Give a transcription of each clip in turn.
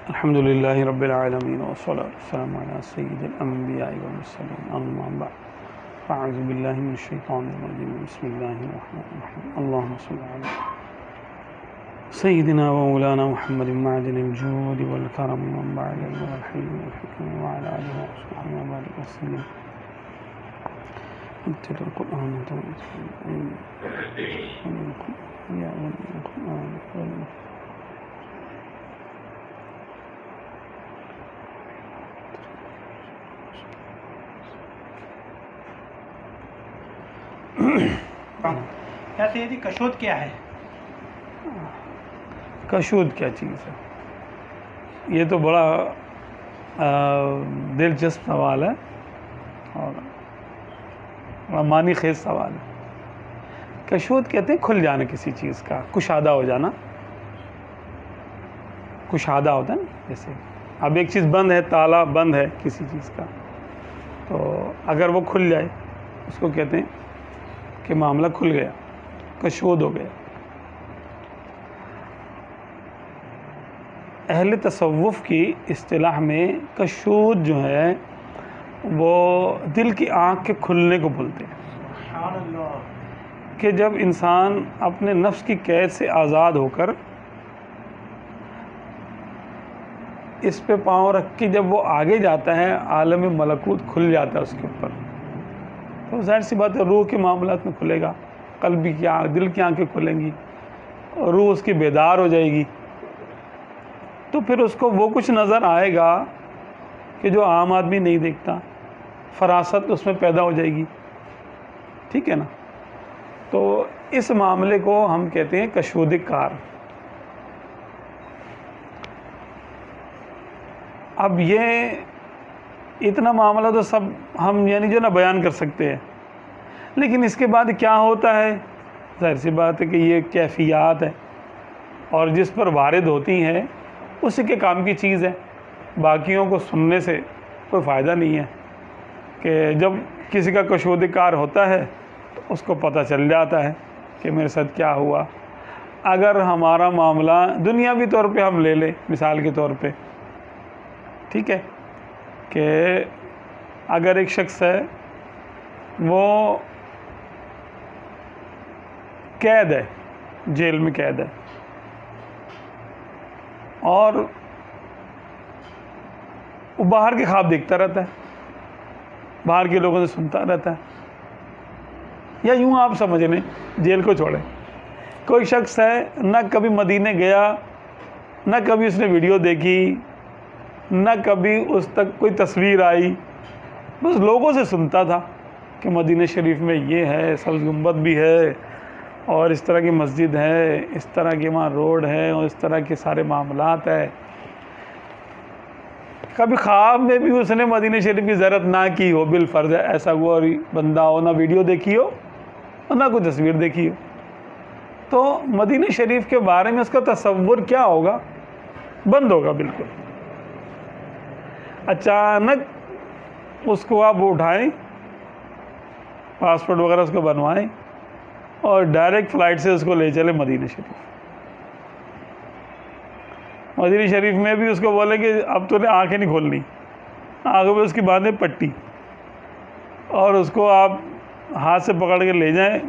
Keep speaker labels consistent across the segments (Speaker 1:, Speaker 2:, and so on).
Speaker 1: الحمد لله رب العالمين والصلاة والسلام على سيد الأنبياء والمرسلين أما بعد فأعوذ بالله من الشيطان الرجيم بسم الله الرحمن الرحيم اللهم صل على سيدنا ومولانا محمد معدن الجود والكرم ومنبع العلم والحلم والحكم وعلى آله وصحبه وبارك وسلم اتل القرآن يا ولي القرآن
Speaker 2: کیا سیدی کشود کیا ہے؟
Speaker 1: کشود کیا چیز ہے؟ یہ تو بڑا دلچسپ سوال ہے اور بڑا معنی خیز سوال ہے. کشود کہتے ہیں کھل جانا کسی چیز کا، کشادہ ہو جانا. کشادہ ہوتا ہے نا، جیسے اب ایک چیز بند ہے، تالا بند ہے کسی چیز کا، تو اگر وہ کھل جائے اس کو کہتے ہیں کہ معاملہ کھل گیا، کشود ہو گیا. اہل تصوف کی اصطلاح میں کشود جو ہے وہ دل کی آنکھ کے کھلنے کو بولتے ہیں.
Speaker 2: سبحان اللہ.
Speaker 1: کہ جب انسان اپنے نفس کی قید سے آزاد ہو کر اس پہ پاؤں رکھ کے جب وہ آگے جاتا ہے، عالم ملکوت کھل جاتا ہے اس کے اوپر. تو ظاہر سی بات ہے روح کے معاملات میں کھلے گا، قلبی کی آنکھ، دل کی آنکھیں کھلیں گی اور روح اس کی بیدار ہو جائے گی. تو پھر اس کو وہ کچھ نظر آئے گا کہ جو عام آدمی نہیں دیکھتا، فراست اس میں پیدا ہو جائے گی. ٹھیک ہے نا؟ تو اس معاملے کو ہم کہتے ہیں کشود کار. اب یہ اتنا معاملہ تو سب ہم یعنی جو نا بیان کر سکتے ہیں، لیکن اس کے بعد کیا ہوتا ہے؟ ظاہر سی بات ہے کہ یہ کیفیات ہے اور جس پر وارد ہوتی ہیں اسی کے کام کی چیز ہے. باقیوں کو سننے سے کوئی فائدہ نہیں ہے. کہ جب کسی کا کشود کار ہوتا ہے تو اس کو پتہ چل جاتا ہے کہ میرے ساتھ کیا ہوا. اگر ہمارا معاملہ دنیاوی طور پہ ہم لے لیں، مثال کے طور پہ، ٹھیک ہے، کہ اگر ایک شخص ہے وہ قید ہے، جیل میں قید ہے اور وہ باہر کے خواب دیکھتا رہتا ہے، باہر کے لوگوں سے سنتا رہتا ہے. یا یوں آپ سمجھ لیں، جیل کو چھوڑیں، کوئی شخص ہے نہ کبھی مدینے گیا، نہ کبھی اس نے ویڈیو دیکھی، نہ کبھی اس تک کوئی تصویر آئی، بس لوگوں سے سنتا تھا کہ مدینہ شریف میں یہ ہے، سبز گنبد بھی ہے اور اس طرح کی مسجد ہے، اس طرح کی وہاں روڈ ہے اور اس طرح کے سارے معاملات ہے. کبھی خواب میں بھی اس نے مدینہ شریف کی زیارت نہ کی ہو، بالفرض ایسا ہوا بندہ ہو، نہ ویڈیو دیکھی ہو اور نہ کوئی تصویر دیکھی ہو، تو مدینہ شریف کے بارے میں اس کا تصور کیا ہوگا؟ بند ہوگا بالکل. اچانک اس کو آپ اٹھائیں، پاسپورٹ وغیرہ اس کو بنوائیں اور ڈائریکٹ فلائٹ سے اس کو لے چلے مدینہ شریف. مدینہ شریف میں بھی اس کو بولے کہ اب تو نے آنکھیں نہیں کھولنی، آنکھوں پہ اس کی باندھیں پٹی اور اس کو آپ ہاتھ سے پکڑ کے لے جائیں،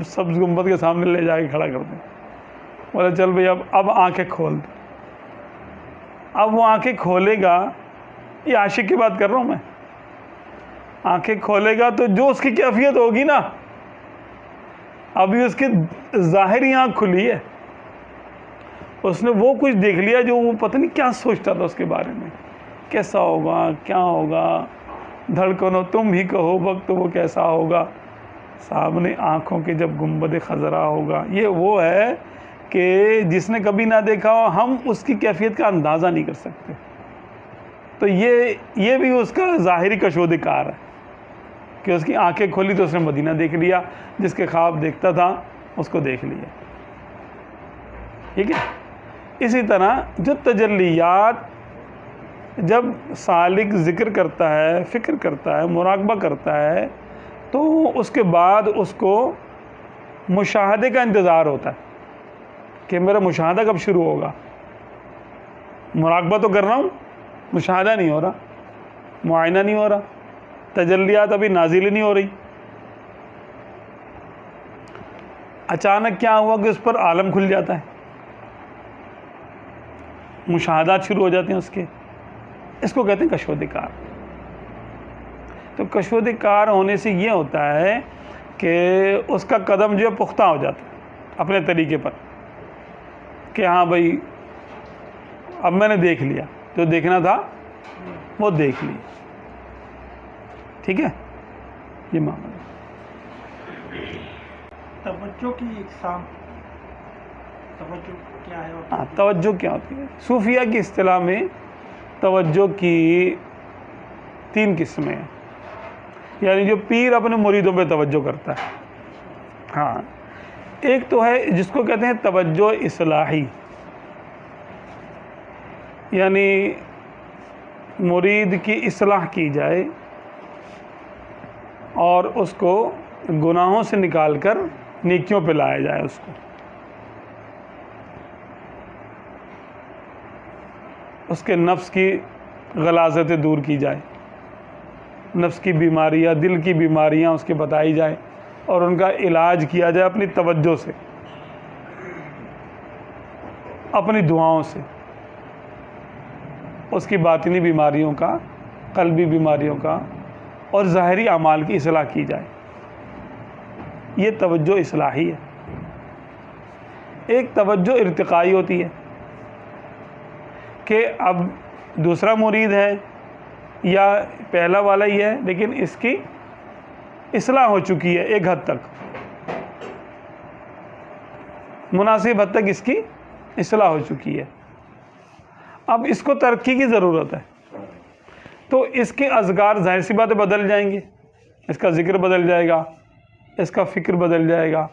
Speaker 1: سبز گنبد کے سامنے لے جا کے کھڑا کر دیں. بولے چل بھئی اب آنکھیں کھول دیں. اب وہ آنکھیں کھولے گا، یہ عاشق کی بات کر رہا ہوں میں، آنکھیں کھولے گا تو جو اس کی کیفیت ہوگی نا، ابھی اس کی ظاہری آنکھ کھلی ہے، اس نے وہ کچھ دیکھ لیا جو وہ پتہ نہیں کیا سوچتا تھا اس کے بارے میں، کیسا ہوگا، کیا ہوگا، دھڑکنوں تم ہی کہو وقت وہ کیسا ہوگا، سامنے آنکھوں کے جب گنبد خضرا ہوگا. یہ وہ ہے کہ جس نے کبھی نہ دیکھا ہو، ہم اس کی کیفیت کا اندازہ نہیں کر سکتے. تو یہ بھی اس کا ظاہری کشود کار ہے کہ اس کی آنکھیں کھولی تو اس نے مدینہ دیکھ لیا، جس کے خواب دیکھتا تھا اس کو دیکھ لیا. ٹھیک ہے؟ اسی طرح جو تجلیات جب سالک ذکر کرتا ہے، فکر کرتا ہے، مراقبہ کرتا ہے، تو اس کے بعد اس کو مشاہدے کا انتظار ہوتا ہے کہ میرا مشاہدہ کب شروع ہوگا. مراقبہ تو کر رہا ہوں، مشاہدہ نہیں ہو رہا، معائنہ نہیں ہو رہا، تجلیات ابھی نازل نہیں ہو رہی. اچانک کیا ہوا کہ اس پر عالم کھل جاتا ہے، مشاہدات شروع ہو جاتے ہیں اس کے. اس کو کہتے ہیں کشودکار. تو کشودکار ہونے سے یہ ہوتا ہے کہ اس کا قدم جو ہے پختہ ہو جاتا ہے اپنے طریقے پر، کہ ہاں بھائی اب میں نے دیکھ لیا، جو دیکھنا تھا وہ دیکھ لیا. ٹھیک ہے، یہ معاملہ.
Speaker 2: توجہ کی اقسام، توجہ کیا ہے اور
Speaker 1: ہاں، توجہ کیا ہوتی ہے؟ صوفیہ کی اصطلاح میں توجہ کی 3 قسمیں ہیں. یعنی جو پیر اپنے مریدوں پہ توجہ کرتا ہے. ہاں، ایک تو ہے جس کو کہتے ہیں توجہ اصلاحی، یعنی مرید کی اصلاح کی جائے اور اس کو گناہوں سے نکال کر نیکیوں پہ لایا جائے. اس کے نفس کی غلاظتیں دور کی جائے، نفس کی بیماریاں، دل کی بیماریاں اس کے بتائی جائیں اور ان کا علاج کیا جائے اپنی توجہ سے، اپنی دعاؤں سے. اس کی باطنی بیماریوں کا، قلبی بیماریوں کا اور ظاہری اعمال کی اصلاح کی جائے. یہ توجہ اصلاحی ہے. ایک توجہ ارتقائی ہوتی ہے کہ اب دوسرا مرید ہے یا پہلا والا ہی ہے لیکن اس کی اصلاح ہو چکی ہے ایک حد تک، مناسب حد تک اس کی اصلاح ہو چکی ہے. اب اس کو ترقی کی ضرورت ہے، تو اس کے اذکار ظاہر سی باتیں بدل جائیں گے. اس کا ذکر بدل جائے گا، اس کا فکر بدل جائے گا،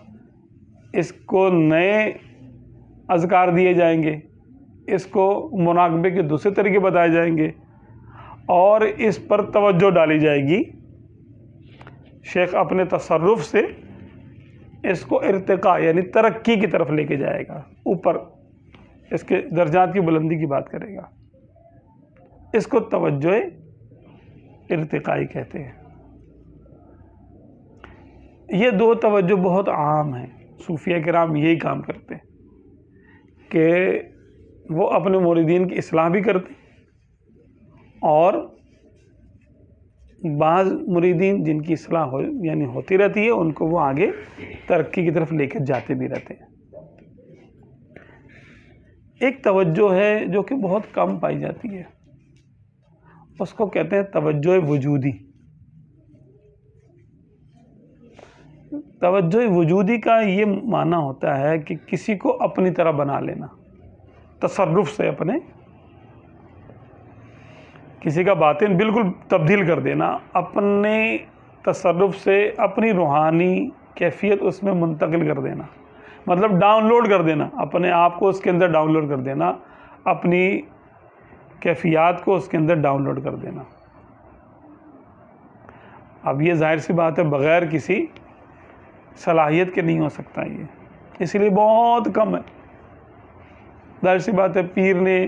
Speaker 1: اس کو نئے اذکار دیے جائیں گے، اس کو مراقبے کے دوسرے طریقے بتائے جائیں گے اور اس پر توجہ ڈالی جائے گی. شیخ اپنے تصرف سے اس کو ارتقاء یعنی ترقی کی طرف لے کے جائے گا، اوپر اس کے درجات کی بلندی کی بات کرے گا. اس کو توجہ ارتقائی کہتے ہیں. یہ 2 توجہ بہت عام ہیں. صوفیہ کرام یہی کام کرتے ہیں کہ وہ اپنے مریدین کی اصلاح بھی کرتے ہیں اور بعض مریدین جن کی اصلاح یعنی ہوتی رہتی ہے ان کو وہ آگے ترقی کی طرف لے کر جاتے بھی رہتے ہیں. ایک توجہ ہے جو کہ بہت کم پائی جاتی ہے، اس کو کہتے ہیں توجہ وجودی. توجہ وجودی کا یہ معنی ہوتا ہے کہ کسی کو اپنی طرح بنا لینا، تصرف سے اپنے کسی کا باطن بالکل تبدیل کر دینا، اپنے تصرف سے اپنی روحانی کیفیت اس میں منتقل کر دینا. مطلب ڈاؤن لوڈ کر دینا، اپنے آپ کو اس کے اندر ڈاؤن لوڈ کر دینا، اپنی کیفیات کو اس کے اندر ڈاؤن لوڈ کر دینا. اب یہ ظاہر سی بات ہے بغیر کسی صلاحیت کے نہیں ہو سکتا، یہ اس لیے بہت کم ہے. ظاہر سی بات ہے پیر نے،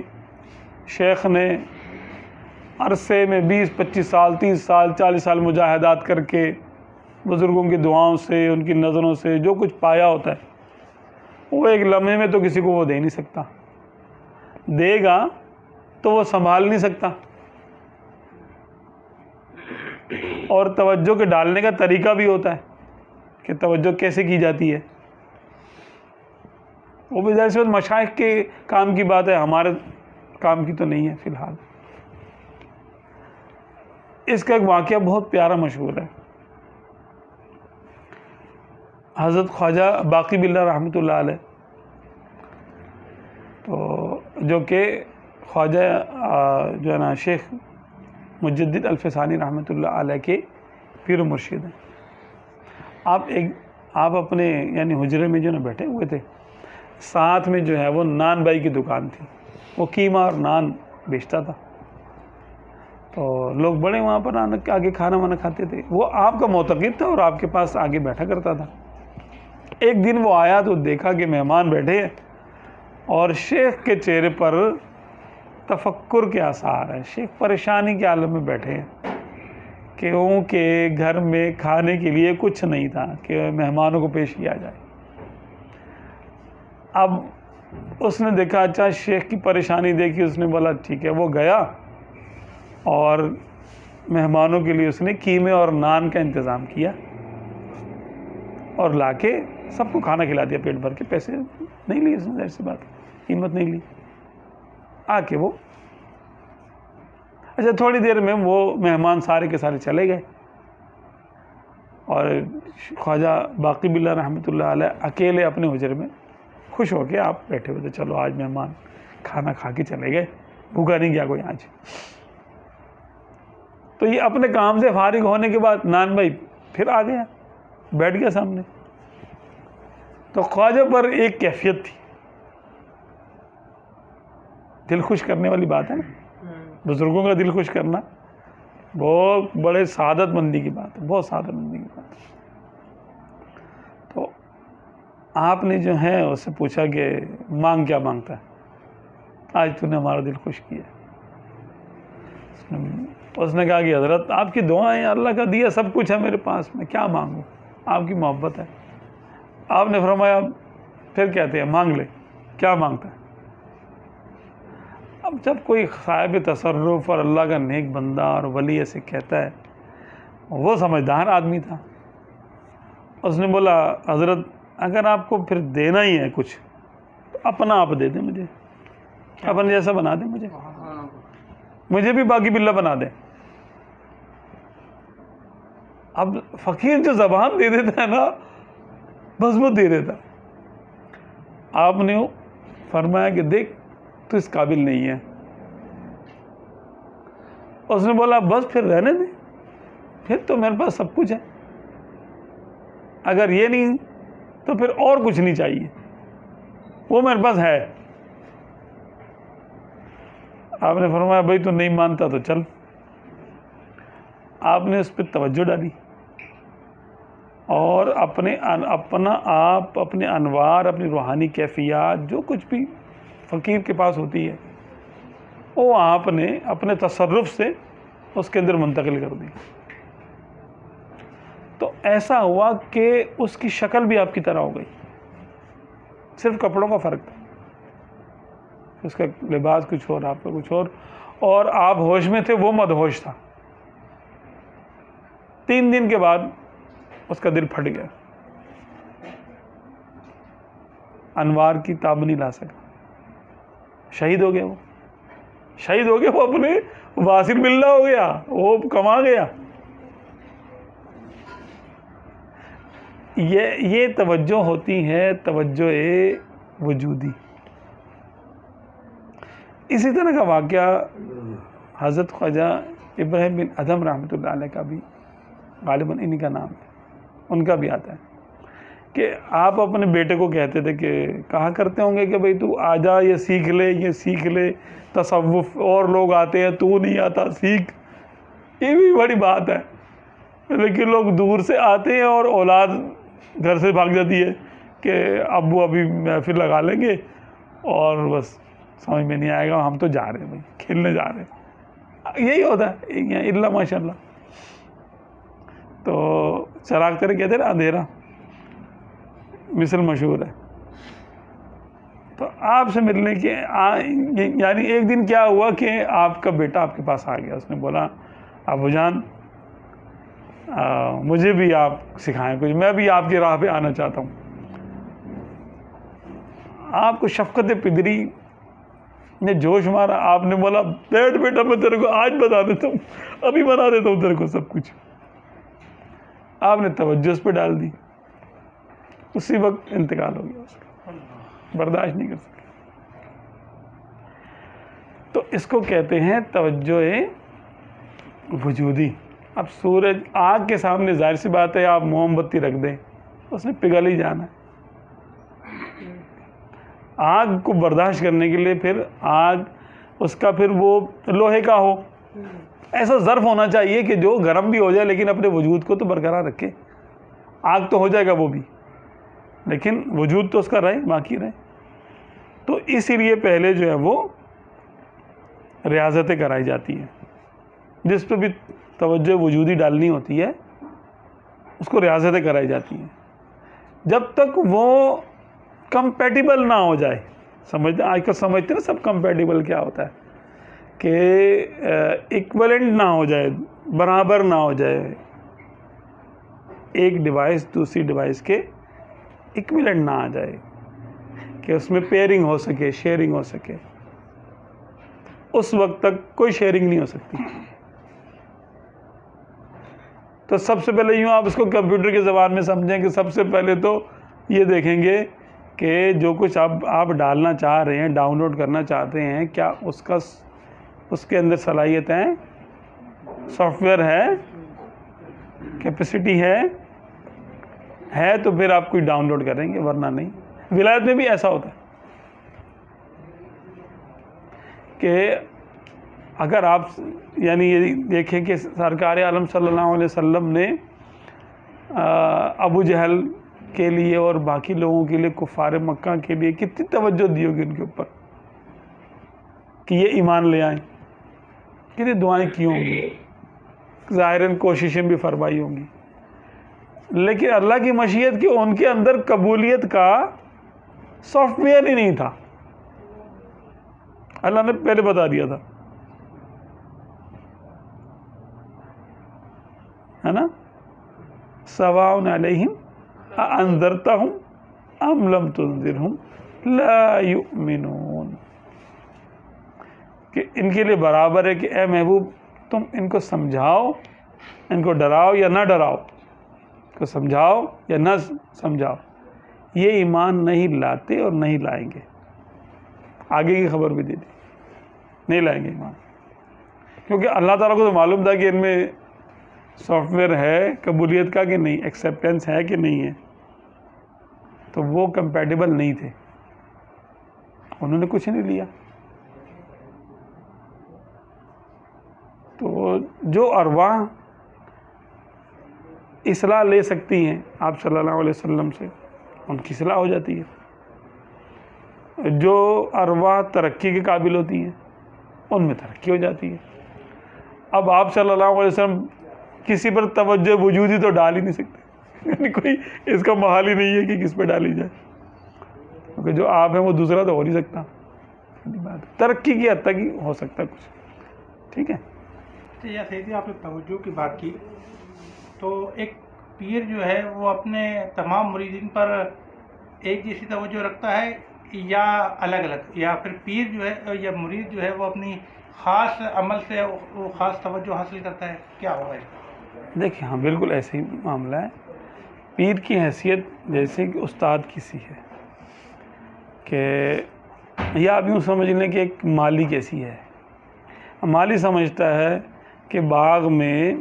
Speaker 1: شیخ نے عرصے میں 20-25 سال 30 سال 40 سال مجاہدات کر کے بزرگوں کی دعاؤں سے، ان کی نظروں سے جو کچھ پایا ہوتا ہے وہ ایک لمحے میں تو کسی کو وہ دے نہیں سکتا. دے گا تو وہ سنبھال نہیں سکتا. اور توجہ کے ڈالنے کا طریقہ بھی ہوتا ہے کہ توجہ کیسے کی جاتی ہے، وہ بھی ظاہر سی بات مشائخ کے کام کی بات ہے، ہمارے کام کی تو نہیں ہے فی الحال. اس کا ایک واقعہ بہت پیارا مشہور ہے. حضرت خواجہ باقی باللہ رحمۃ اللہ علیہ، تو جو کہ خواجہ جو ہے نا شیخ مجدد الفسانی رحمۃ اللہ علیہ کے پیر و مرشد ہیں. آپ اپنے یعنی حجرے میں جو نا بیٹھے ہوئے تھے، ساتھ میں جو ہے وہ نان بائی کی دکان تھی، وہ قیمہ اور نان بیچتا تھا. تو لوگ بڑے وہاں پر آگے کھانا وانا کھاتے تھے. وہ آپ کا معتقد تھا اور آپ کے پاس آگے بیٹھا کرتا تھا. ایک دن وہ آیا تو دیکھا کہ مہمان بیٹھے ہیں اور شیخ کے چہرے پر تفکر کے آثار ہیں. شیخ پریشانی کے عالم میں بیٹھے ہیں کیونکہ گھر میں کھانے کے لیے کچھ نہیں تھا کہ مہمانوں کو پیش کیا جائے. اب اس نے دیکھا, اچھا شیخ کی پریشانی دیکھی, اس نے بولا ٹھیک ہے. وہ گیا اور مہمانوں کے لیے اس نے قیمے اور نان کا انتظام کیا اور لا کے سب کو کھانا کھلا دیا پیٹ بھر کے. پیسے نہیں لیے اس نے, ظاہر سی بات, قیمت نہیں لی. آ کے وہ اچھا تھوڑی دیر میں وہ مہمان سارے کے سارے چلے گئے اور خواجہ باقی باللہ رحمۃ اللہ علیہ اکیلے اپنے حجرے میں خوش ہو کے آپ بیٹھے ہوئے تھے. چلو آج مہمان کھانا کھا کے چلے گئے, بھوکا نہیں گیا کوئی آج. تو یہ اپنے کام سے فارغ ہونے کے بعد نان بھائی پھر آ گیا, بیٹھ گیا سامنے. تو خواجہ پر ایک کیفیت تھی, دل خوش کرنے والی بات ہے نا, بزرگوں کا دل خوش کرنا بہت بڑے سعادت مندی کی بات ہے, بہت سعادت مندی کی بات ہے. تو آپ نے جو ہے اس سے پوچھا کہ مانگ کیا مانگتا ہے, آج تو نے ہمارا دل خوش کیا. اس نے کہا کہ حضرت آپ کی دعائیں, اللہ کا دیا سب کچھ ہے میرے پاس, میں کیا مانگوں, آپ کی محبت ہے. آپ نے فرمایا پھر کہتے ہیں مانگ لے, کیا مانگتا ہے. اب جب کوئی صاحب تصرف اور اللہ کا نیک بندہ اور ولی ایسے کہتا ہے, وہ سمجھدار آدمی تھا. اس نے بولا حضرت اگر آپ کو پھر دینا ہی ہے کچھ تو اپنا آپ دے دیں مجھے, اپنے جیسا بنا دیں مجھے بھی باقی باللہ بنا دیں. اب فقیر جو زبان دے دیتا ہے نا, بس وہ دے دیتا. آپ نے فرمایا کہ دیکھ تو اس قابل نہیں ہے. اس نے بولا بس پھر رہنے دیں, پھر تو میرے پاس سب کچھ ہے, اگر یہ نہیں تو پھر اور کچھ نہیں چاہیے, وہ میرے پاس ہے. آپ نے فرمایا بھائی تو نہیں مانتا تو چل. آپ نے اس پہ توجہ ڈالی اور اپنے انوار, اپنی روحانی کیفیات جو کچھ بھی فقیر کے پاس ہوتی ہے وہ آپ نے اپنے تصرف سے اس کے اندر منتقل کر دی. تو ایسا ہوا کہ اس کی شکل بھی آپ کی طرح ہو گئی, صرف کپڑوں کا فرق تھا. اس کا لباس کچھ اور, آپ کا کچھ اور آپ ہوش میں تھے, وہ مدہوش تھا. 3 دن کے بعد اس کا دل پھٹ گیا, انوار کی تاب نہیں لا سکا, شہید ہو گیا. وہ اپنے واصل باللہ ہو گیا, وہ کما گیا. یہ توجہ ہوتی ہے, توجہ وجودی. اسی طرح کا واقعہ حضرت خواجہ ابراہیم بن ادھم رحمۃ اللہ علیہ کا بھی, غالباً انہی کا نام ہے, ان کا بھی آتا ہے کہ آپ اپنے بیٹے کو کہتے تھے کہ کہا کرتے ہوں گے کہ بھئی تو آ جا, یہ سیکھ لے تصوف, اور لوگ آتے ہیں تو نہیں آتا, سیکھ. یہ بھی بڑی بات ہے, لیکن لوگ دور سے آتے ہیں اور اولاد گھر سے بھاگ جاتی ہے کہ ابو ابھی محفل لگا لیں گے اور بس سمجھ میں نہیں آئے گا, ہم تو جا رہے ہیں بھائی, کھیلنے جا رہے ہیں. یہی ہوتا ہے اللہ ماشاء اللہ. تو چراغ تیرے کہتے ہیں اندھیرا مثل مشہور ہے. تو آپ سے ملنے کے یعنی ایک دن کیا ہوا کہ آپ کا بیٹا آپ کے پاس آ گیا. اس نے بولا ابو جان مجھے بھی آپ سکھائیں کچھ, میں بھی آپ کی راہ پہ آنا چاہتا ہوں. آپ کو شفقت پدری نے جوش مارا. آپ نے بولا بیٹھ بیٹا, میں تیرے کو آج بتا دیتا ہوں, ابھی بنا دیتا ہوں تیرے کو سب کچھ. آپ نے توجہ اس پہ ڈال دی, اسی وقت انتقال ہو گیا اس کا, برداشت نہیں کر سکے. تو اس کو کہتے ہیں توجہ وجودی. اب سورج آگ کے سامنے ظاہر سی بات ہے آپ موم بتی رکھ دیں, اس نے پگھل ہی جانا ہے. آگ کو برداشت کرنے کے لیے پھر آگ اس کا پھر وہ لوہے کا ہو, ایسا ظرف ہونا چاہیے کہ جو گرم بھی ہو جائے لیکن اپنے وجود کو تو برقرار رکھے. آگ تو ہو جائے گا وہ بھی, لیکن وجود تو اس کا رہے, باقی رہے. تو اسی لیے پہلے جو ہے وہ ریاضتیں کرائی جاتی ہیں. جس پہ بھی توجہ وجودی ڈالنی ہوتی ہے اس کو ریاضتیں کرائی جاتی ہیں جب تک وہ کمپیٹیبل نہ ہو جائے. سمجھتے آج کل سمجھتے ہیں نا سب کمپیٹیبل کیا ہوتا ہے کہ ایکولنٹ نہ ہو جائے, برابر نہ ہو جائے, ایک ڈیوائس دوسری ڈیوائس کے ایکویلنٹ نہ آ جائے کہ اس میں پیئرنگ ہو سکے, شیئرنگ ہو سکے. اس وقت تک کوئی شیئرنگ نہیں ہو سکتی. تو سب سے پہلے یوں آپ اس کو کمپیوٹر کی زبان میں سمجھیں کہ سب سے پہلے تو یہ دیکھیں گے کہ جو کچھ آپ ڈالنا چاہ رہے ہیں, ڈاؤن لوڈ کرنا چاہتے ہیں, کیا اس کے اندر صلاحیتیں, سافٹ ویئر ہے, کیپیسٹی ہے تو پھر آپ کوئی ڈاؤن لوڈ کریں گے, ورنہ نہیں. ولایت میں بھی ایسا ہوتا ہے کہ اگر آپ یعنی یہ دیکھیں کہ سرکار عالم صلی اللہ علیہ وسلم نے ابو جہل کے لیے اور باقی لوگوں کے لیے, کفار مکہ کے لیے کتنی توجہ دی ہوگی ان کے اوپر کہ یہ ایمان لے آئیں, کتنی دعائیں کی ہوں گی, ظاہراً کوششیں بھی فرمائی ہوں گی. لیکن اللہ کی مشیت کی ان کے اندر قبولیت کا سافٹ ویئر ہی نہیں تھا. اللہ نے پہلے بتا دیا تھا, ہے نا, سواء علیہم اانذرتہم ام لم تنذرہم لا یؤمنون, کہ ان کے لیے برابر ہے کہ اے محبوب تم ان کو سمجھاؤ, ان کو ڈراؤ یا نہ ڈراؤ, کو سمجھاؤ یا نہ سمجھاؤ, یہ ایمان نہیں لاتے اور نہیں لائیں گے. آگے کی خبر بھی دے دی, نہیں لائیں گے ایمان, کیونکہ اللہ تعالیٰ کو تو معلوم تھا کہ ان میں سافٹ ویئر ہے قبولیت کا کہ نہیں, ایکسیپٹنس ہے کہ نہیں ہے. تو وہ کمپیٹیبل نہیں تھے, انہوں نے کچھ نہیں لیا. تو جو ارواح اصلاح لے سکتی ہیں آپ صلی اللہ علیہ وسلم سے, ان کی اصلاح ہو جاتی ہے. جو ارواح ترقی کے قابل ہوتی ہیں ان میں ترقی ہو جاتی ہے. اب آپ صلی اللہ علیہ وسلم کسی پر توجہ وجودی تو ڈال ہی نہیں سکتے, یعنی کوئی اس کا محال ہی نہیں ہے کہ کس پہ ڈالی جائے, کیونکہ جو آپ ہیں وہ دوسرا تو ہو نہیں سکتا. ترقی کی حد تک ہی ہو سکتا کچھ. ٹھیک ہے.
Speaker 2: یا سیدھی آپ نے توجہ کی بات کی, تو ایک پیر جو ہے وہ اپنے تمام مریدین پر ایک جیسی توجہ رکھتا ہے یا الگ الگ, یا پھر پیر جو ہے یا مرید جو ہے وہ اپنی خاص عمل سے وہ خاص توجہ حاصل کرتا ہے, کیا ہوگا اس کا؟
Speaker 1: دیکھیں ہاں بالکل ایسے ہی معاملہ ہے. پیر کی حیثیت جیسے کہ استاد کسی ہے, کہ یا آپ یوں سمجھ لیں کہ ایک مالی کیسی ہے. مالی سمجھتا ہے کہ باغ میں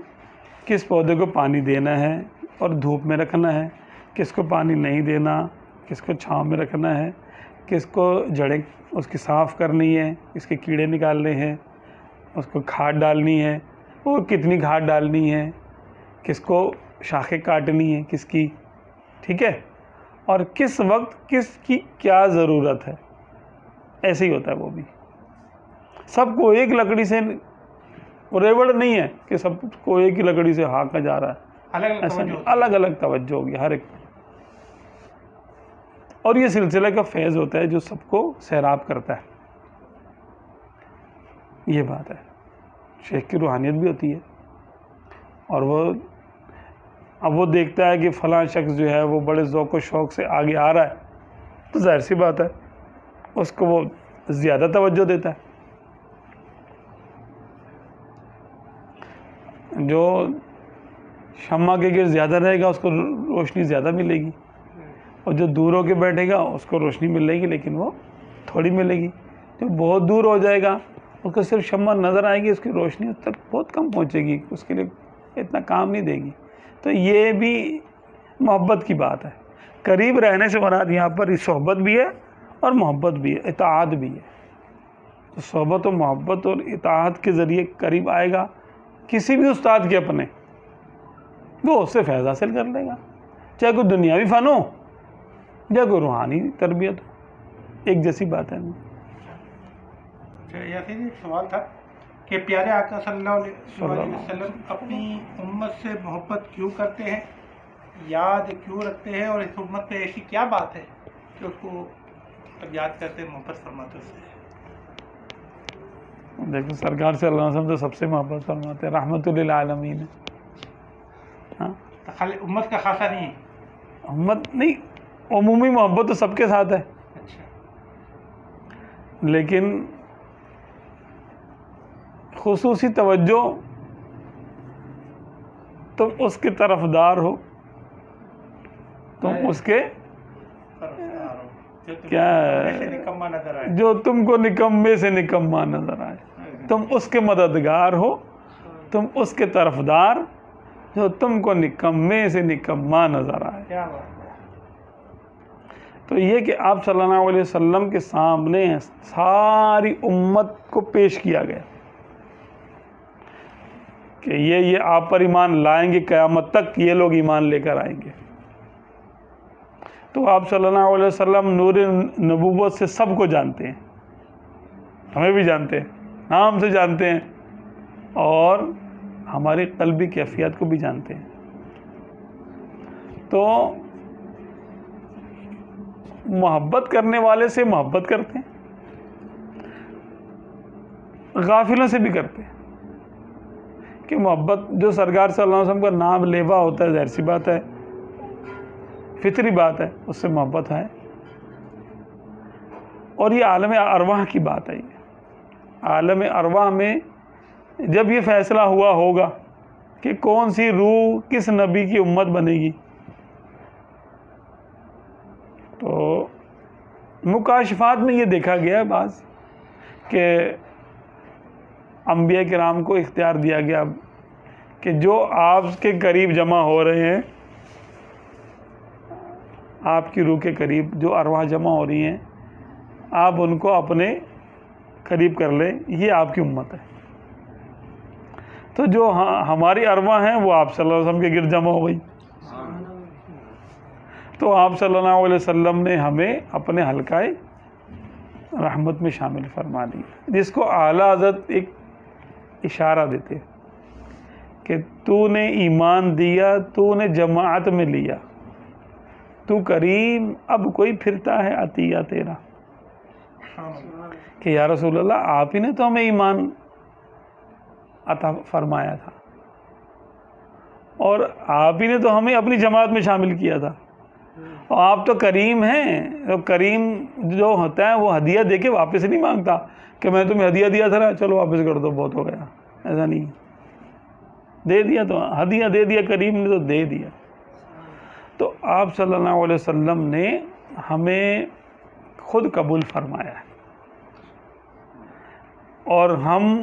Speaker 1: کس پودے کو پانی دینا ہے اور دھوپ میں رکھنا ہے, کس کو پانی نہیں دینا, کس کو چھاؤں میں رکھنا ہے, کس کو جڑیں اس کی صاف کرنی ہے, اس کے کیڑے نکالنے ہیں, اس کو کھاد ڈالنی ہے, اور کتنی کھاد ڈالنی ہے, کس کو شاخیں کاٹنی ہے کس کی, ٹھیک ہے, اور کس وقت کس کی کیا ضرورت ہے. ایسے ہی ہوتا ہے وہ بھی. سب کو ایک لکڑی سے ریوڑ نہیں ہے کہ سب کو ایک ہی لکڑی سے ہانکا جا رہا ہے, ایسا نہیں, الگ الگ توجہ ہوگی ہر ایک. اور یہ سلسلہ کا فیض ہوتا ہے جو سب کو سیراب کرتا ہے. یہ بات ہے. شیخ کی روحانیت بھی ہوتی ہے, اور اب وہ دیکھتا ہے کہ فلاں شخص جو ہے وہ بڑے ذوق و شوق سے آگے آ رہا ہے, تو ظاہر سی بات ہے اس کو وہ زیادہ توجہ دیتا ہے. جو شمع کے گرد زیادہ رہے گا اس کو روشنی زیادہ ملے گی, اور جو دور ہو کے بیٹھے گا اس کو روشنی ملے گی لیکن وہ تھوڑی ملے گی. جو بہت دور ہو جائے گا اس کو صرف شمع نظر آئے گی, اس کی روشنی اس تک بہت کم پہنچے گی, اس کے لیے اتنا کام نہیں دے گی. تو یہ بھی محبت کی بات ہے. قریب رہنے سے مراد یہاں پر صحبت بھی ہے اور محبت بھی ہے, اطاعت بھی ہے. تو صحبت و محبت اور اطاعت کے ذریعے قریب آئے گا کسی بھی استاد کے اپنے, وہ اس سے فیض حاصل کر لے گا, چاہے کوئی دنیاوی فن ہو یا کوئی روحانی تربیت ہو, ایک جیسی بات ہے.
Speaker 2: یاسین جی، ایک سوال تھا کہ پیارے آقا صلی اللہ علیہ وسلم اپنی امت سے محبت کیوں کرتے ہیں، یاد کیوں رکھتے ہیں، اور اس امت میں ایسی کیا بات ہے کہ اس کو یاد کرتے ہیں، محبت فرماتے ہیں اس سے؟
Speaker 1: دیکھو سرکار صلی اللہ علیہ وسلم تو سب سے محبت فرماتے ہیں، رحمت للعالمین ہے. ہاں
Speaker 2: تو خالی امت کا خاصہ نہیں ہے؟
Speaker 1: امت نہیں، عمومی محبت تو سب کے ساتھ ہے،
Speaker 2: اچھا.
Speaker 1: لیکن خصوصی توجہ تم اس کے طرفدار ہو، تم اس کے کیا
Speaker 2: نکما نظر آئے،
Speaker 1: جو تم کو نکمے سے نکما نظر آئے، تم اس کے مددگار ہو، تم اس کے طرفدار جو تم کو نکمے سے نکما نظر آئے.
Speaker 2: کیا بات ہے.
Speaker 1: تو یہ کہ آپ صلی اللہ علیہ وسلم کے سامنے ساری امت کو پیش کیا گیا کہ یہ آپ پر ایمان لائیں گے، قیامت تک یہ لوگ ایمان لے کر آئیں گے. تو آپ صلی اللہ علیہ وسلم نور نبوت سے سب کو جانتے ہیں، ہمیں بھی جانتے ہیں، نام سے جانتے ہیں، اور ہماری قلبی کیفیت کو بھی جانتے ہیں. تو محبت کرنے والے سے محبت کرتے ہیں، غافلوں سے بھی کرتے ہیں. کہ محبت جو سرکار صلی اللہ علیہ وسلم کا نام لیوا ہوتا ہے، ظاہر سی بات ہے، فطری بات ہے، اس سے محبت ہے. اور یہ عالم ارواح کی بات ہے. یہ عالم ارواح میں جب یہ فیصلہ ہوا ہوگا کہ کون سی روح کس نبی کی امت بنے گی، تو مکاشفات میں یہ دیکھا گیا ہے بعض کہ انبیاء کرام کو اختیار دیا گیا کہ جو آپ کے قریب جمع ہو رہے ہیں، آپ کی روح کے قریب جو ارواح جمع ہو رہی ہیں، آپ ان کو اپنے قریب کر لیں، یہ آپ کی امت ہے. تو جو ہماری ارواح ہیں وہ آپ صلی اللہ علیہ وسلم کے گرد جمع ہو گئی. تو آپ صلی اللہ علیہ وسلم نے ہمیں اپنے حلقہ رحمت میں شامل فرما دی، جس کو اعلیٰ حضرت ایک اشارہ دیتے کہ تو نے ایمان دیا، تو نے جماعت میں لیا، تو کریم اب کوئی پھرتا ہے عطیہ تیرا. کہ یا رسول اللہ، آپ ہی نے تو ہمیں ایمان عطا فرمایا تھا، اور آپ ہی نے تو ہمیں اپنی جماعت میں شامل کیا تھا، اور آپ تو کریم ہیں. تو کریم جو ہوتا ہے وہ ہدیہ دے کے واپس نہیں مانگتا کہ میں تمہیں ہدیہ دیا تھا نا، چلو واپس کر دو، بہت ہو گیا. ایسا نہیں، دے دیا تو ہدیہ دے دیا، کریم نے تو دے دیا. تو آپ صلی اللہ علیہ وسلم نے ہمیں خود قبول فرمایا ہے. اور ہم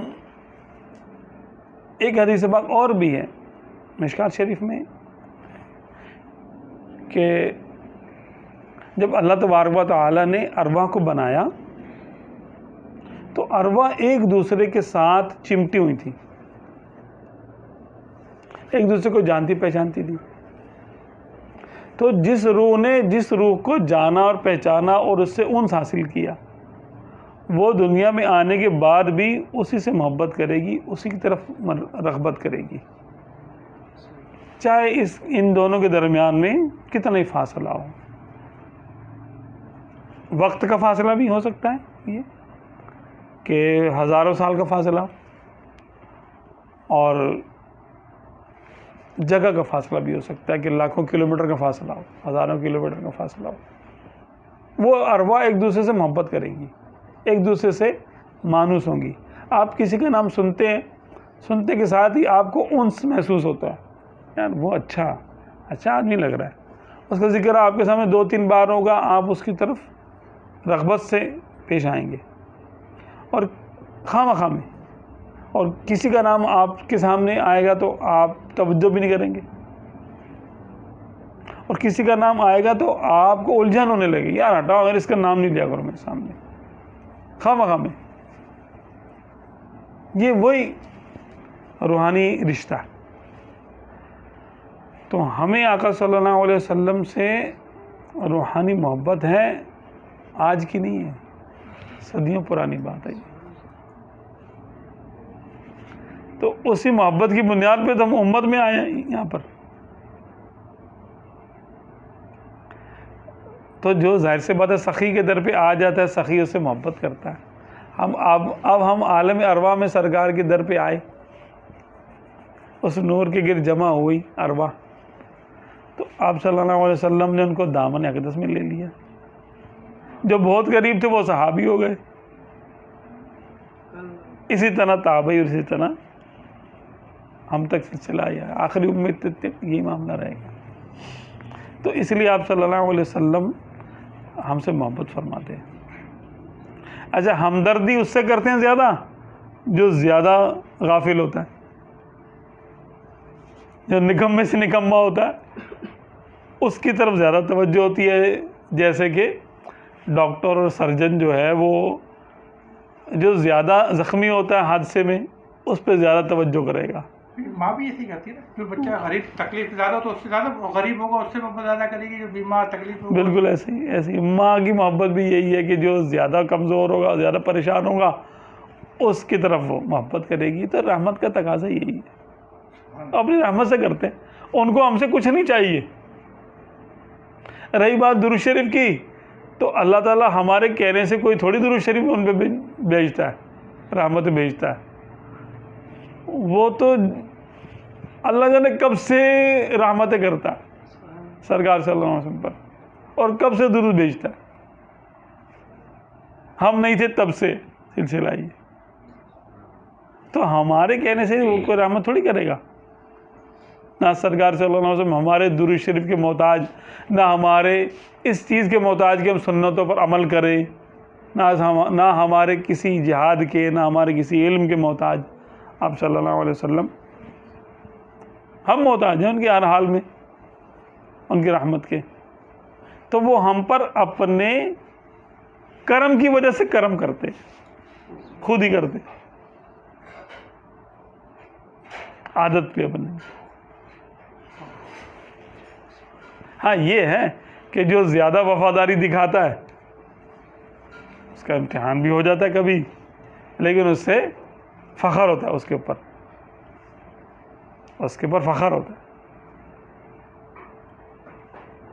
Speaker 1: ایک حدیث پاک اور بھی ہے مشکات شریف میں کہ جب اللہ تبارک و تعالی نے ارواح کو بنایا تو ارواح ایک دوسرے کے ساتھ چمٹی ہوئی تھی، ایک دوسرے کو جانتی پہچانتی تھی. تو جس روح نے جس روح کو جانا اور پہچانا اور اس سے انس حاصل کیا، وہ دنیا میں آنے کے بعد بھی اسی سے محبت کرے گی، اسی کی طرف رغبت کرے گی، چاہے ان دونوں کے درمیان میں کتنا ہی فاصلہ ہو. وقت کا فاصلہ بھی ہو سکتا ہے یہ کہ ہزاروں سال کا فاصلہ، اور جگہ کا فاصلہ بھی ہو سکتا ہے کہ لاکھوں کلومیٹر کا فاصلہ ہو، ہزاروں کلومیٹر کا فاصلہ ہو. وہ ارواح ایک دوسرے سے محبت کریں گی، ایک دوسرے سے مانوس ہوں گی. آپ کسی کا نام سنتے ہیں، سنتے کے ساتھ ہی آپ کو انس محسوس ہوتا ہے، یار وہ اچھا آدمی لگ رہا ہے. اس کا ذکر آپ کے سامنے 2-3 بار ہوگا، آپ اس کی طرف رغبت سے پیش آئیں گے، اور خواہ میں. اور کسی کا نام آپ کے سامنے آئے گا تو آپ توجہ بھی نہیں کریں گے، اور کسی کا نام آئے گا تو آپ کو الجھن ہونے لگے، یار ہٹاؤ، اگر اس کا نام نہیں لیا کرو میرے سامنے، خواہ میں. یہ وہی روحانی رشتہ. تو ہمیں آقا صلی اللہ علیہ وسلم سے روحانی محبت ہے، آج کی نہیں ہے، صدیوں پرانی بات ہے. تو اسی محبت کی بنیاد پہ تو ہم امت میں آئے ہیں یہاں پر. تو جو ظاہر سے بات ہے سخی کے در پہ آ جاتا ہے, سخی اس سے محبت کرتا ہے. اب ہم عالم ارواح میں سرکار کے در پہ آئے, اس نور کے گرد جمع ہوئی ارواح, تو آپ صلی اللہ علیہ وسلم نے ان کو دامن اقدس میں لے لیا. جو بہت قریب تھے وہ صحابی ہو گئے, اسی طرح تابعی, اور اسی طرح ہم تک سلسلہ آیا, آخری امت تک یہی معاملہ رہے گا. تو اس لیے آپ صلی اللہ علیہ وسلم ہم سے محبت فرماتے ہیں. اچھا, ہمدردی اس سے کرتے ہیں زیادہ جو زیادہ غافل ہوتا ہے, جو نکمے سے نکما ہوتا ہے, اس کی طرف زیادہ توجہ ہوتی ہے. جیسے کہ ڈاکٹر اور سرجن جو ہے وہ جو زیادہ زخمی ہوتا ہے حادثے میں, اس پہ زیادہ توجہ کرے گا.
Speaker 2: ماں بھی ایسے ہی کرتی ہے نا, جو بچہ غریب تکلیف زیادہ ہو تو اس سے زیادہ غریب ہوگا, اس سے محبت زیادہ کرے گی. جو بیمار تکلیف ہوگا,
Speaker 1: بالکل ایسے ہی ماں کی محبت بھی یہی ہے کہ جو زیادہ کمزور ہوگا, زیادہ پریشان ہوگا, اس کی طرف وہ محبت کرے گی. تو رحمت کا تقاضا یہی ہے, اپنی رحمت سے کرتے ہیں. ان کو ہم سے کچھ نہیں چاہیے. رہی بات درود شریف کی, تو اللہ تعالیٰ ہمارے کہنے سے کوئی تھوڑی درود شریف ان پہ بھیجتا ہے, رحمت بھیجتا ہے. وہ تو اللہ جانے کب سے رحمتیں کرتا ہے سرکار صلی اللہ علیہ وسلم پر, اور کب سے درود بھیجتا ہے. ہم نہیں تھے تب سے سلسلہ یہ, تو ہمارے کہنے سے وہ کوئی رحمت تھوڑی کرے گا. نہ سرکار صلی اللہ علیہ وسلم ہمارے درود شریف کے محتاج, نہ ہمارے اس چیز کے محتاج کہ ہم سنتوں پر عمل کریں, نہ ہمارے کسی جہاد کے, نہ ہمارے کسی علم کے محتاج. آپ صلی اللہ علیہ وسلم ہم محتاج ہیں ان کے ہر حال میں, ان کی رحمت کے. تو وہ ہم پر اپنے کرم کی وجہ سے کرم کرتے, خود ہی کرتے, عادت پہ اپنے. ہاں یہ ہے کہ جو زیادہ وفاداری دکھاتا ہے اس کا امتحان بھی ہو جاتا ہے کبھی, لیکن اس سے فخر ہوتا ہے, اس کے اوپر فخر ہوتا ہے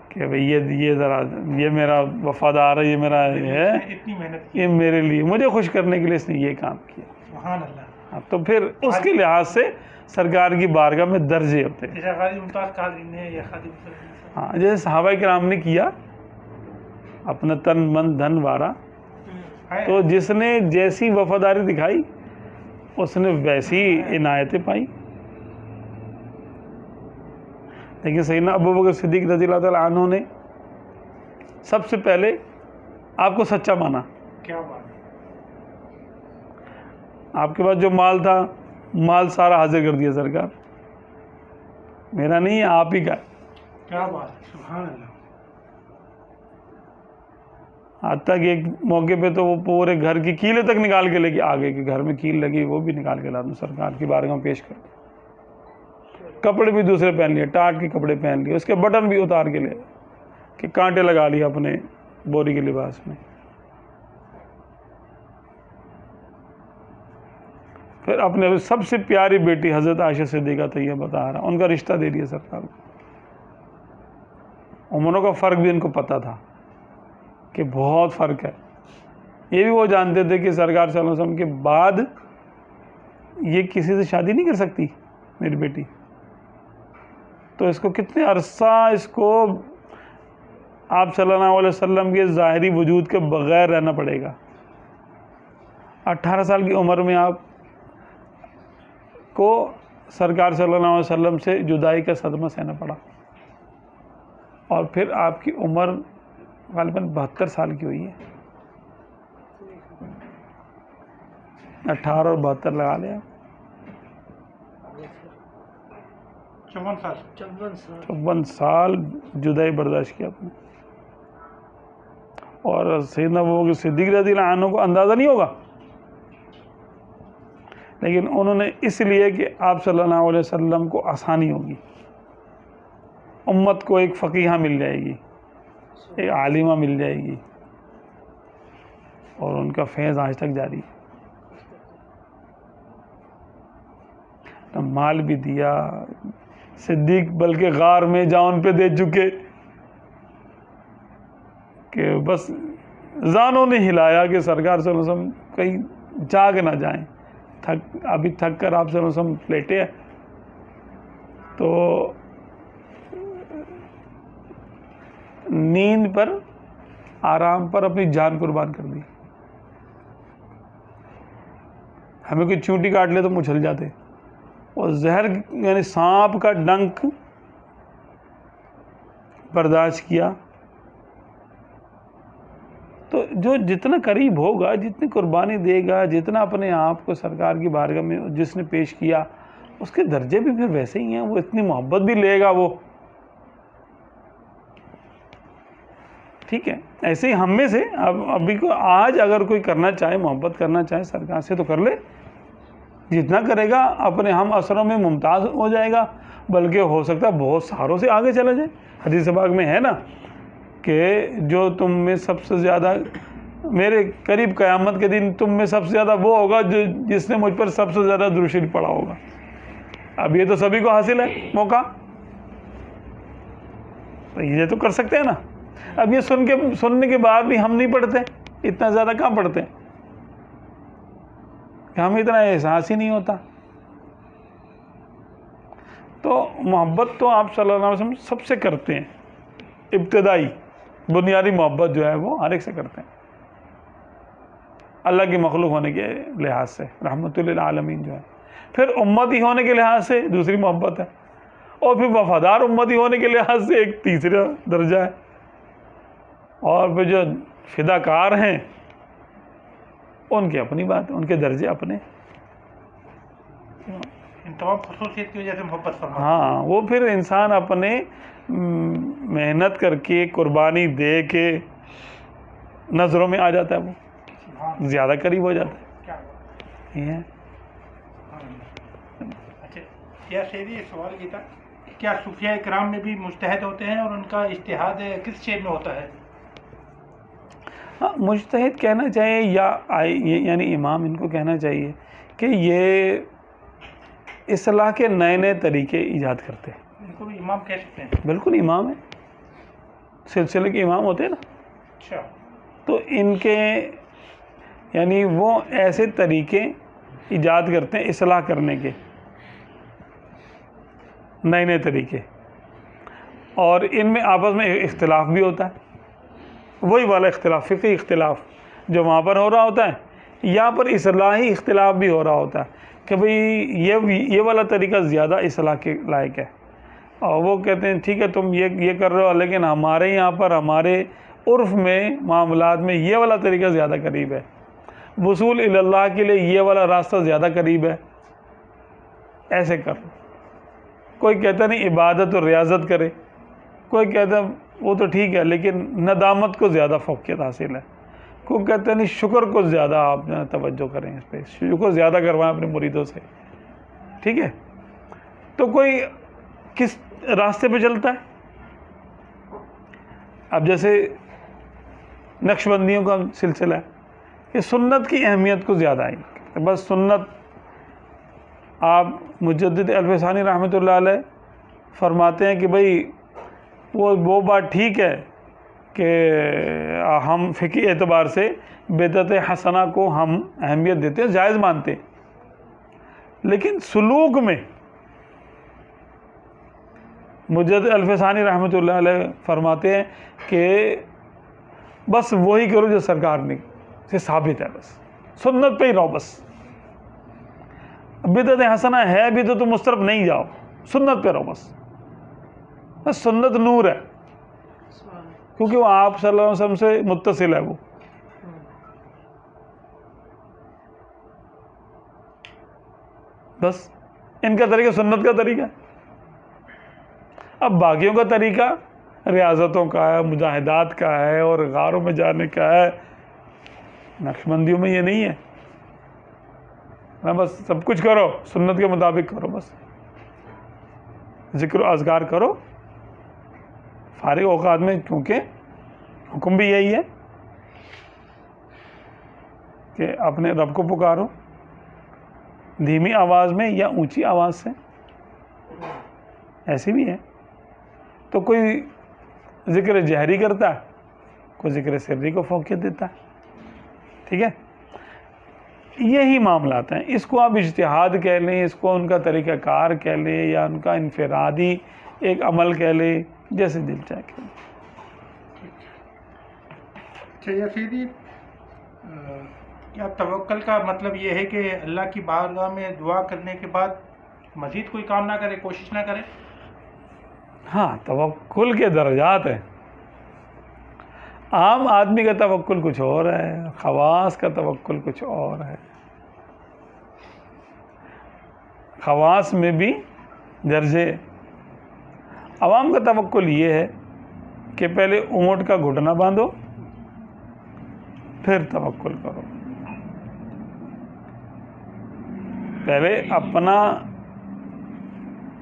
Speaker 1: کہ بھئی یہ ذرا یہ میرا وفادار ہے, یہ میرا ہے,
Speaker 2: اتنی محنت کی,
Speaker 1: یہ میرے لیے مجھے خوش کرنے کے لیے اس نے یہ کام کیا.
Speaker 2: سبحان اللہ.
Speaker 1: تو پھر اس کے لحاظ سے سرکار کی بارگاہ میں درجے ہوتے ہیں.
Speaker 2: جیسے غازی ممتاز قادری نے یا خادم
Speaker 1: ہاں, جیسے صحابہ کرام نے کیا, اپنا تن من دھن وارا, تو جس نے جیسی وفاداری دکھائی اس نے ویسی عنایتیں پائی. لیکن سیدنا ابوبکر صدیق رضی اللہ تعالیٰ عنہ نے سب سے پہلے آپ کو سچا مانا.
Speaker 2: کیا بات ہے.
Speaker 3: آپ کے پاس جو مال تھا مال سارا حاضر کر دیا سرکار, میرا نہیں ہے آپ ہی کا.
Speaker 2: کیا بات ہے, سبحان اللہ.
Speaker 3: حتیٰ کہ ایک موقع پہ تو وہ پورے گھر کی کیلیں تک نکال کے لے کے آگے کہ گھر میں کیل لگی وہ بھی نکال کے لا دوں سرکار کی بارگاہ میں پیش کر دوں. کپڑے بھی دوسرے پہن لیے, ٹاٹ کے کپڑے پہن لیے, اس کے بٹن بھی اتار کے لے کہ کانٹے لگا لیے اپنے بوری کے لباس میں. پھر اپنے سب سے پیاری بیٹی حضرت عائشہ صدیقہ طیبہ بتا رہا, ان کا رشتہ دے دیا سرکار کو. عمروں کا فرق بھی ان کو پتہ تھا کہ بہت فرق ہے. یہ بھی وہ جانتے تھے کہ سرکار صلی اللہ علیہ وسلم کے بعد یہ کسی سے شادی نہیں کر سکتی میری بیٹی, تو اس کو کتنے عرصہ اس کو آپ صلی اللہ علیہ وسلم کے ظاہری وجود کے بغیر رہنا پڑے گا. 18 سال کی عمر میں آپ کو سرکار صلی اللہ علیہ وسلم سے جدائی کا صدمہ سہنا پڑا, اور پھر آپ کی عمر غالباً 72 سال کی ہوئی ہے. 18 اور 72 لگا لیا, 54 سال جدائی برداشت کیا آپ نے. اور سیدنا ابوبکر صدیق رضی اللہ عنہ کو اندازہ نہیں ہوگا, لیکن انہوں نے اس لیے کہ آپ صلی اللہ علیہ وسلم کو آسانی ہوگی, امت کو ایک فقیہہ مل جائے گی, ایک عالمہ مل جائے گی, اور ان کا فیض آج تک جاری ہے. مال بھی دیا. صدیق بلکہ غار میں جان پہ دے چکے کہ بس زانوں نے ہلایا کہ سرکار صلی اللہ علیہ وسلم کہیں جاگ نہ جائیں. ابھی تھک کر آپ صلی اللہ علیہ وسلم لیٹے ہیں تو نیند پر آرام پر اپنی جان قربان کر دی. ہمیں کوئی چونٹی کاٹ لے تو ہم اچھل جاتے, اور زہر یعنی سانپ کا ڈنک برداشت کیا. تو جو جتنا قریب ہوگا, جتنی قربانی دے گا, جتنا اپنے آپ کو سرکار کی بارگاہ میں جس نے پیش کیا, اس کے درجے بھی پھر ویسے ہی ہیں. وہ اتنی محبت بھی لے گا وہ, ٹھیک ہے. ایسے ہی ہم میں سے ابھی کو آج اگر کوئی کرنا چاہے, محبت کرنا چاہے سرکار سے, تو کر لے. جتنا کرے گا اپنے ہم اثروں میں ممتاز ہو جائے گا, بلکہ ہو سکتا ہے بہت ساروں سے آگے چلا جائے. حدیث پاک میں ہے نا کہ جو تم میں سب سے زیادہ میرے قریب قیامت کے دن تم میں سب سے زیادہ وہ ہوگا جس نے مجھ پر سب سے زیادہ درود شریف پڑھا ہوگا. اب یہ تو سبھی کو حاصل ہے موقع, یہ تو کر سکتے ہیں نا. اب یہ سننے کے بعد بھی ہم نہیں پڑھتے, اتنا زیادہ کہاں پڑھتے ہیں, کہ ہمیں اتنا احساس ہی نہیں ہوتا. تو محبت تو آپ صلی اللہ علیہ وسلم سب سے کرتے ہیں. ابتدائی بنیادی محبت جو ہے وہ ہر ایک سے کرتے ہیں, اللہ کی مخلوق ہونے کے لحاظ سے رحمت للعالمین جو ہے. پھر امتی ہونے کے لحاظ سے دوسری محبت ہے, اور پھر وفادار امتی ہونے کے لحاظ سے ایک تیسرا درجہ ہے, اور پھر جو فداکار ہیں ان کی اپنی بات, ان کے درجے اپنے.
Speaker 2: ان تمام خصوصیت کی وجہ سے محبت فرماتے ہیں.
Speaker 3: ہاں, وہ پھر انسان اپنے محنت کر کے قربانی دے کے نظروں میں آ جاتا ہے, وہ زیادہ قریب ہو جاتا ہے.
Speaker 2: کیا
Speaker 3: یہ ہے.
Speaker 2: اچھا, کیا سیدھی ایک سوال یہ تھا, کیا صوفیاء کرام میں بھی مجتہد ہوتے ہیں, اور ان کا اجتہاد کس شے میں ہوتا ہے؟
Speaker 3: ہاں, مجتہد کہنا چاہیے یا یعنی امام ان کو کہنا چاہیے کہ یہ اصلاح کے نئے نئے طریقے ایجاد کرتے ہیں.
Speaker 2: ان کو بھی امام کہہ سکتے ہیں؟
Speaker 3: بالکل امام ہے, سلسلے کے امام ہوتے ہیں نا.
Speaker 2: اچھا.
Speaker 3: تو ان کے یعنی وہ ایسے طریقے ایجاد کرتے ہیں اصلاح کرنے کے, نئے نئے طریقے, اور ان میں آپس میں اختلاف بھی ہوتا ہے. وہی والا اختلاف, فقہی اختلاف جو وہاں پر ہو رہا ہوتا ہے, یہاں پر اصلاحی اختلاف بھی ہو رہا ہوتا ہے کہ بھئی یہ والا طریقہ زیادہ اصلاح کے لائق ہے. اور وہ کہتے ہیں ٹھیک ہے تم یہ کر رہے ہو, لیکن ہمارے یہاں پر ہمارے عرف میں معاملات میں یہ والا طریقہ زیادہ قریب ہے, وصول الی اللہ کے لیے یہ والا راستہ زیادہ قریب ہے, ایسے کر. کوئی کہتا نہیں عبادت اور ریاضت کرے, کوئی کہتا وہ تو ٹھیک ہے لیکن ندامت کو زیادہ فوقیت حاصل ہے, کوئی کہتا نہیں شکر کو زیادہ آپ توجہ کریں, اس پہ شکر زیادہ کروائیں اپنے مریدوں سے, ٹھیک ہے. تو کوئی کس راستے پہ چلتا ہے. اب جیسے نقش بندیوں کا سلسلہ ہے کہ سنت کی اہمیت کو زیادہ ہے, بس سنت. آپ مجدد الف ثانی رحمۃ اللہ علیہ فرماتے ہیں کہ بھئی وہ بات ٹھیک ہے کہ ہم فقہی اعتبار سے بدعت حسنہ کو ہم اہمیت دیتے ہیں, جائز مانتے ہیں, لیکن سلوک میں مجدد الف ثانی رحمۃ اللہ علیہ فرماتے ہیں کہ بس وہی کرو جو سرکار نے سے ثابت ہے, بس سنت پہ ہی رہو. بس بدعت حسنہ ہے بھی تو تم اس طرف نہیں جاؤ, سنت پہ رہو. بس سنت نور ہے, کیونکہ وہ آپ صلی اللہ علیہ وسلم سے متصل ہے. وہ بس ان کا طریقہ سنت کا طریقہ ہے. اب باقیوں کا طریقہ ریاضتوں کا ہے, مجاہدات کا ہے, اور غاروں میں جانے کا ہے. نقش بندیوں میں یہ نہیں ہے نا, بس سب کچھ کرو سنت کے مطابق کرو, بس ذکر و اذکار کرو فارغ اوقات میں, کیونکہ حکم بھی یہی ہے کہ اپنے رب کو پکارو, دھیمی آواز میں یا اونچی آواز سے، ایسی بھی ہے. تو کوئی ذکر جہری کرتا ہے، کوئی ذکر سری کو فوقیت دیتا ہے. ٹھیک ہے، یہی معاملات ہیں. اس کو آپ اجتہاد کہہ لیں، اس کو ان کا طریقہ کار کہہ لیں، یا ان کا انفرادی ایک عمل کہہ لیں، جیسے دل چاہے کہہ لیں.
Speaker 2: اچھا یا سیدھی، کیا توکل کا مطلب یہ ہے کہ اللہ کی بارگاہ میں دعا کرنے کے بعد مزید کوئی کام نہ کرے، کوشش نہ کرے؟
Speaker 3: ہاں، توکل کے درجات ہیں. عام آدمی کا توکل کچھ اور ہے، خواص کا توکل کچھ اور ہے. خواص میں بھی درجے. عوام کا توکل یہ ہے کہ پہلے اونٹ کا گھٹنا باندھو، پھر توکل کرو. پہلے اپنا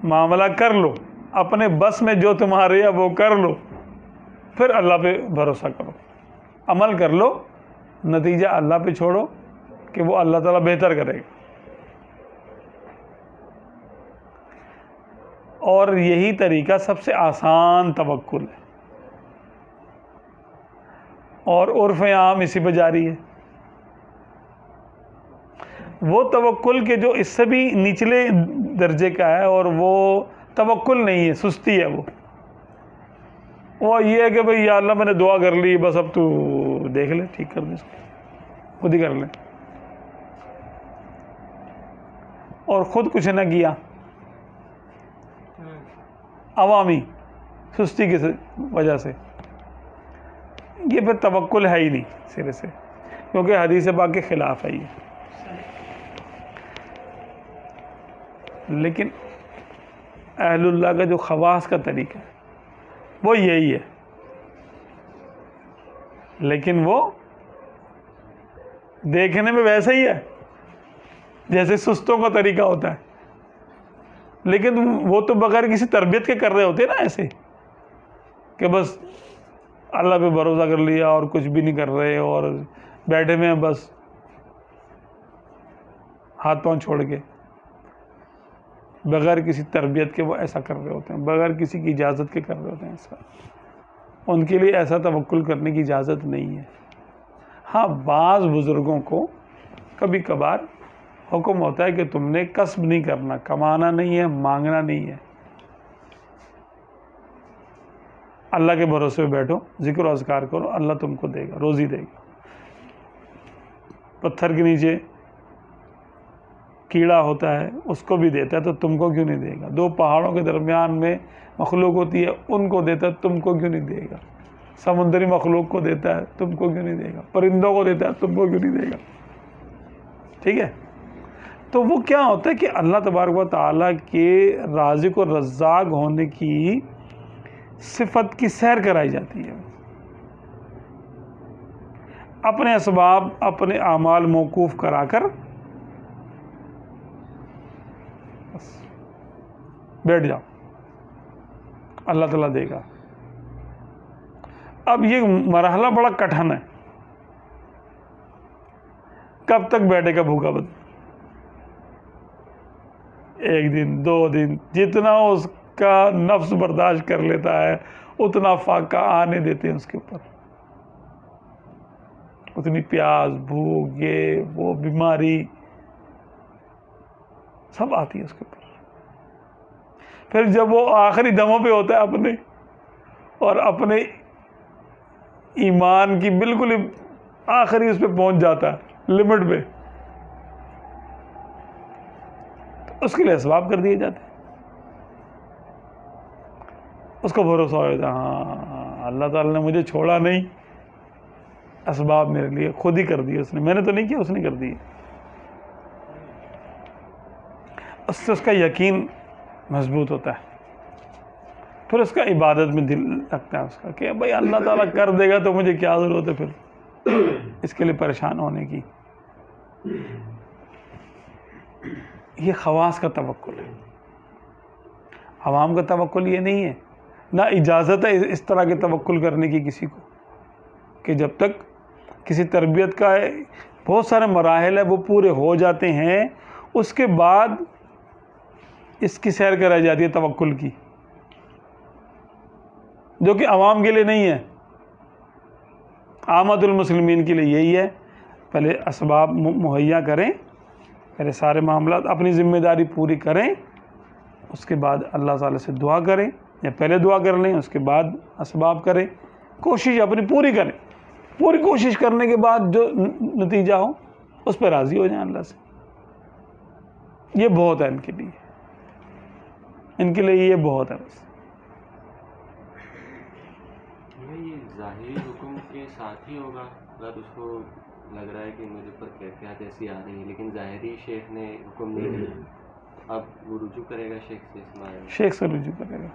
Speaker 3: معاملہ کر لو، اپنے بس میں جو تمہارے ہے وہ کر لو، پھر اللہ پہ بھروسہ کرو، عمل کر لو، نتیجہ اللہ پہ چھوڑو کہ وہ اللہ تعالیٰ بہتر کرے گا. اور یہی طریقہ سب سے آسان توکل ہے، اور عرف عام اسی پہ جاری ہے. وہ توکل کے جو اس سے بھی نچلے درجے کا ہے، اور وہ توکل نہیں ہے، سستی ہے. وہ یہ ہے کہ بھئی یا اللہ میں نے دعا کر لی، بس اب تو دیکھ لے، ٹھیک کر دے، اس کو خود ہی کر لے، اور خود کچھ نہ کیا. عوامی سستی کی وجہ سے یہ پھر توکل ہے ہی نہیں سرے سے، کیونکہ حدیث پاک کے خلاف ہے یہ. لیکن اہل اللہ کا جو خواص کا طریقہ ہے وہ یہی ہے، لیکن وہ دیکھنے میں ویسا ہی ہے جیسے سستوں کا طریقہ ہوتا ہے، لیکن وہ تو بغیر کسی تربیت کے کر رہے ہوتے ہیں نا، ایسے کہ بس اللہ پہ بھروسہ کر لیا اور کچھ بھی نہیں کر رہے، اور بیٹھے میں بس ہاتھ پاؤں چھوڑ کے، بغیر کسی تربیت کے وہ ایسا کر رہے ہوتے ہیں، بغیر کسی کی اجازت کے کر رہے ہوتے ہیں ایسا. ان کے لیے ایسا توکل کرنے کی اجازت نہیں ہے. ہاں، بعض بزرگوں کو کبھی کبھار حکم ہوتا ہے کہ تم نے کسب نہیں کرنا، کمانا نہیں ہے، مانگنا نہیں ہے، اللہ کے بھروسے پہ بیٹھو، ذکر و اذکار کرو، اللہ تم کو دے گا، روزی دے گا. پتھر کے نیچے کیڑا ہوتا ہے، اس کو بھی دیتا ہے، تو تم کو کیوں نہیں دے گا؟ دو پہاڑوں کے درمیان میں مخلوق ہوتی ہے، ان کو دیتا ہے، تم کو کیوں نہیں دے گا؟ سمندری مخلوق کو دیتا ہے، تم کو کیوں نہیں دے گا؟ پرندوں کو دیتا ہے، تم کو کیوں نہیں دے گا؟ ٹھیک ہے. تو وہ کیا ہوتا ہے کہ اللہ تبارک و تعالیٰ کے رازق و رزاق ہونے کی صفت کی سیر کرائی جاتی ہے. اپنے اسباب، اپنے اعمال موقوف کرا کر بس بیٹھ جاؤ، اللہ تعالیٰ دے گا. اب یہ مرحلہ بڑا کٹھن ہے. کب تک بیٹھے گا بھوکا بد؟ ایک دن، 2 دن، جتنا اس کا نفس برداشت کر لیتا ہے اتنا فاقہ آنے دیتے ہیں اس کے اوپر، اتنی پیاس، بھوک، یہ وہ بیماری سب آتی ہے اس کے اوپر. پھر جب وہ آخری دموں پہ ہوتا ہے اپنے، اور اپنے ایمان کی بالکل آخری اس پہ پہنچ جاتا ہے، لمٹ پہ، تو اس کے لیے اسباب کر دیے جاتے ہیں. اس کو بھروسہ ہو جاتا ہے، ہاں اللہ تعالیٰ نے مجھے چھوڑا نہیں، اسباب میرے لیے خود ہی کر دیے اس نے، میں نے تو نہیں کیا، اس نے کر دیے. اس سے اس کا یقین مضبوط ہوتا ہے. پھر اس کا عبادت میں دل لگتا ہے اس کا کہ بھائی اللہ تعالیٰ کر دے گا تو مجھے کیا ضرورت ہے پھر اس کے لیے پریشان ہونے کی. یہ خواص کا توکل ہے. عوام کا توکل یہ نہیں ہے، نہ اجازت ہے اس طرح کے توکل کرنے کی کسی کو، کہ جب تک کسی تربیت کا بہت سارے مراحل ہے وہ پورے ہو جاتے ہیں،
Speaker 1: اس کے بعد اس کی سیر کرائی جاتی ہے توکل کی، جو کہ عوام کے لیے نہیں ہے، عامت المسلمین کے لیے یہی ہے۔ پہلے اسباب مہیا کریں، پہلے سارے معاملات اپنی ذمہ داری پوری کریں، اس کے بعد اللہ تعالیٰ سے دعا کریں، یا پہلے دعا کر لیں اس کے بعد اسباب کریں، کوشش اپنی پوری کریں، پوری کوشش کرنے کے بعد جو نتیجہ ہو اس پہ راضی ہو جائیں اللہ سے۔ یہ بہت ہے ان کے لیے، ان کے لیے یہ بہت ہے بس۔
Speaker 4: یہ ظاہری حکم کے ساتھ ہی ہوگا اگر اس کو لگ رہا ہے کہ مجھے پر کیفیات ایسی آ رہی ہیں لیکن ظاہری شیخ نے حکم نہیں دیا، اب وہ رجوع کرے گا شیخ سے اس معاملے میں؟
Speaker 1: شیخ سے رجوع کرے گا،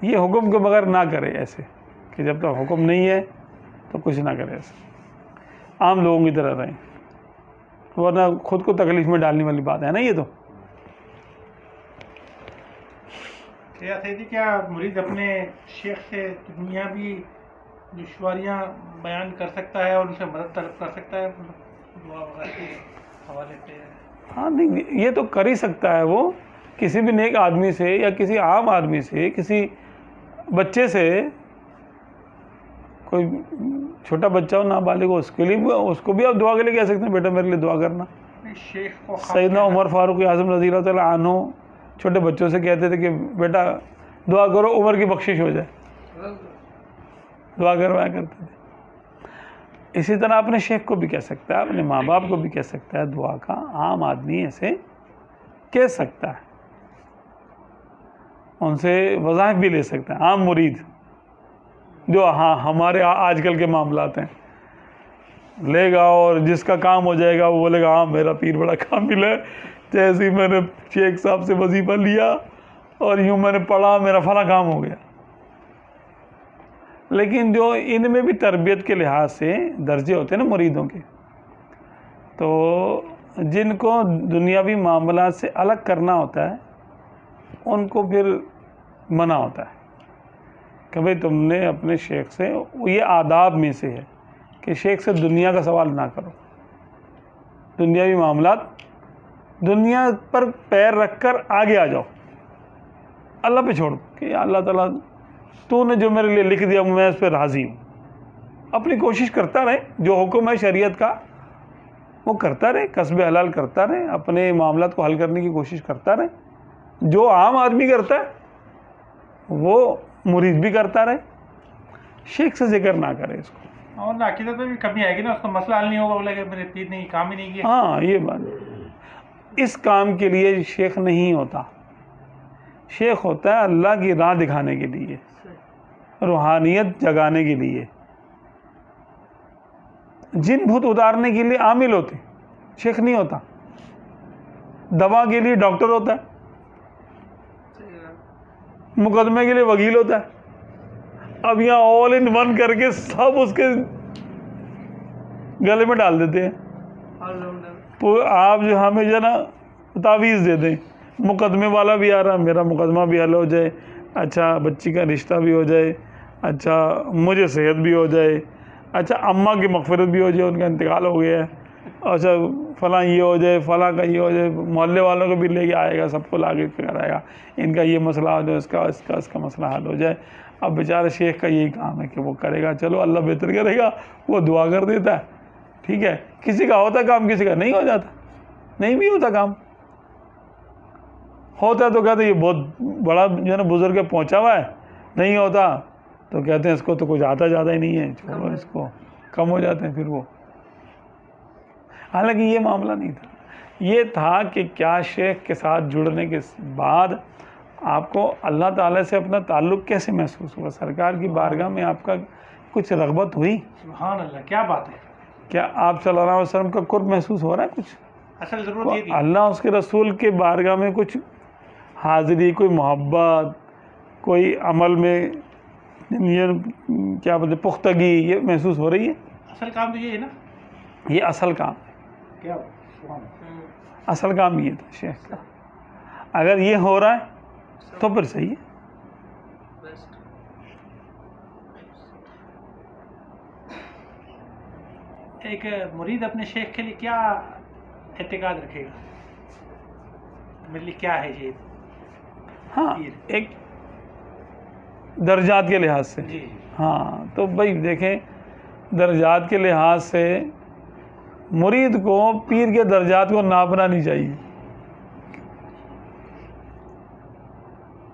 Speaker 1: یہ حکم کے بغیر نہ کرے ایسے کہ جب تک حکم نہیں ہے تو کچھ نہ کرے، ایسے عام لوگوں کی طرح رہیں، ورنہ خود کو تکلیف میں ڈالنے والی بات ہے نا یہ تو۔
Speaker 2: سیدی کیا مرید اپنے شیخ سے دنیاوی دشواریاں بیان کر سکتا ہے اور ان سے مدد طلب کر سکتا ہے دعا وغیرہ کے حوالے سے؟
Speaker 1: ہاں نہیں، یہ تو کر ہی سکتا ہے، وہ کسی بھی نیک آدمی سے یا کسی عام آدمی سے، کسی بچے سے، کوئی چھوٹا بچہ ہو نابالغ ہو، اس کے لیے بھی، اس کو بھی آپ دعا کے لیے کہہ سکتے ہیں بیٹا میرے لیے دعا کرنا۔
Speaker 2: شیخ کو
Speaker 1: سیدنا عمر فاروق اعظم رضی اللہ تعالیٰ عنہ چھوٹے بچوں سے کہتے تھے کہ بیٹا دعا کرو عمر کی بخشش ہو جائے، دعا کروایا کرتے تھے۔ اسی طرح اپنے شیخ کو بھی کہہ سکتا ہے، اپنے ماں باپ کو بھی کہہ سکتا ہے دعا کا، عام آدمی ایسے کہہ سکتا ہے، ان سے وظائف بھی لے سکتا ہے، عام مرید جو ہاں ہمارے آج کل کے معاملات ہیں لے گا، اور جس کا کام ہو جائے گا وہ بولے گا ہاں میرا پیر بڑا کامل ہے، جیسے ہی میں نے شیخ صاحب سے وظیفہ لیا اور یوں میں نے پڑھا میرا فلاں کام ہو گیا۔ لیکن جو ان میں بھی تربیت کے لحاظ سے درجے ہوتے ہیں نا مریدوں کے، تو جن کو دنیاوی معاملات سے الگ کرنا ہوتا ہے ان کو پھر منع ہوتا ہے کہ بھئی تم نے اپنے شیخ سے، یہ آداب میں سے ہے کہ شیخ سے دنیا کا سوال نہ کرو، دنیاوی معاملات دنیا پر پیر رکھ کر آگے آ جاؤ، اللہ پہ چھوڑ دو کہ اللہ تعالیٰ تو نے جو میرے لیے لکھ دیا میں اس پہ راضی ہوں۔ اپنی کوشش کرتا رہے، جو حکم ہے شریعت کا وہ کرتا رہے، کسب حلال کرتا رہے، اپنے معاملات کو حل کرنے کی کوشش کرتا رہے، جو عام آدمی کرتا ہے وہ مرید بھی کرتا رہے، شیخ سے ذکر نہ کرے اس کو۔
Speaker 2: اور عقیدت میں بھی کمی آئے گی نا، اس کا مسئلہ حل نہیں ہوگا، بولے کہ میرے پیر نے کام ہی نہیں کیا۔
Speaker 1: ہاں یہ بات، اس کام کے لیے شیخ نہیں ہوتا، شیخ ہوتا ہے اللہ کی راہ دکھانے کے لیے، روحانیت جگانے کے لیے، جن بھوت اتارنے کے لیے عامل ہوتے، شیخ نہیں ہوتا، دوا کے لیے ڈاکٹر ہوتا ہے، مقدمے کے لیے وکیل ہوتا ہے۔ اب یہاں آل ان ون کر کے سب اس کے گلے میں ڈال دیتے ہیں، آپ جو ہمیں جو ہے نا تعویذ دے دیں، مقدمے والا بھی آ رہا، میرا مقدمہ بھی حل ہو جائے، اچھا بچی کا رشتہ بھی ہو جائے، اچھا مجھے صحت بھی ہو جائے، اچھا اماں کی مغفرت بھی ہو جائے، ان کا انتقال ہو گیا ہے، اچھا فلاں یہ ہو جائے، فلاں کا یہ ہو جائے، محلے والوں کو بھی لے کے آئے گا، سب کو لا کے کرائے گا، ان کا یہ مسئلہ ہو جائے، اس کا مسئلہ حل ہو جائے۔ اب بیچارہ شیخ کا یہی کام ہے کہ وہ کرے گا، چلو اللہ بہتر کرے گا، وہ دعا کر دیتا ہے، ٹھیک ہے، کسی کا ہوتا کام کسی کا نہیں ہو جاتا، نہیں بھی ہوتا کام، ہوتا تو کہتے یہ بہت بڑا جو ہے نا بزرگ ہے پہنچا ہوا ہے، نہیں ہوتا تو کہتے ہیں اس کو تو کچھ آتا زیادہ ہی نہیں ہے، چھوڑو اس کو، کم ہو جاتے ہیں پھر وہ۔ حالانکہ یہ معاملہ نہیں تھا، یہ تھا کہ کیا شیخ کے ساتھ جڑنے کے بعد آپ کو اللہ تعالیٰ سے اپنا تعلق کیسے محسوس ہوا؟ سرکار کی بارگاہ میں آپ کا کچھ رغبت ہوئی؟
Speaker 2: سبحان اللہ، کیا بات ہے!
Speaker 1: کیا آپ صلی اللہ علیہ وسلم کا قرب محسوس ہو رہا ہے کچھ؟
Speaker 2: اصل ضرورت یہ تھی،
Speaker 1: اللہ اس کے رسول کے بارگاہ میں کچھ حاضری، کوئی محبت، کوئی عمل میں یہ کیا بولتے پختگی، یہ محسوس ہو رہی ہے؟
Speaker 2: اصل کام تو یہ ہے نا،
Speaker 1: یہ اصل کام ہے،
Speaker 2: کیا سبحان اللہ۔
Speaker 1: اصل کام یہ تھا شیخ کا، اگر یہ ہو رہا ہے تو پھر صحیح ہے۔
Speaker 2: ایک مرید اپنے شیخ کے لیے کیا اعتقاد رکھے گا؟ مطلب کیا ہے یہ
Speaker 3: ہاں
Speaker 2: پیر؟
Speaker 3: ایک درجات کے لحاظ سے،
Speaker 2: جی
Speaker 3: ہاں تو بھائی دیکھیں درجات کے لحاظ سے مرید کو پیر کے درجات کو ناپنا نہیں چاہیے.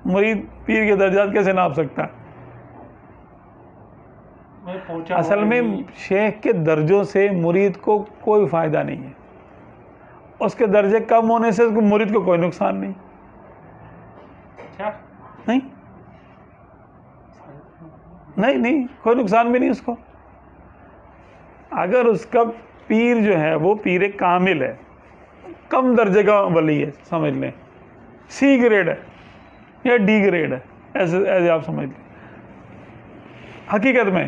Speaker 3: مرید پیر کے درجات کیسے ناپ سکتا ہے؟
Speaker 2: میں پہنچا
Speaker 3: اصل میں شیخ کے درجوں سے مرید کو کوئی فائدہ نہیں ہے. اس کے درجے کم ہونے سے اس کو مرید کو کوئی نقصان نہیں.
Speaker 2: اچھا
Speaker 3: نہیں نہیں نہیں کوئی نقصان بھی نہیں اس کو. اگر اس کا پیر جو ہے وہ پیر کامل ہے، کم درجے کا ولی ہے، سمجھ لیں سی گریڈ ہے یا ڈی گریڈ ہے، ایسے آپ سمجھ لیں، حقیقت میں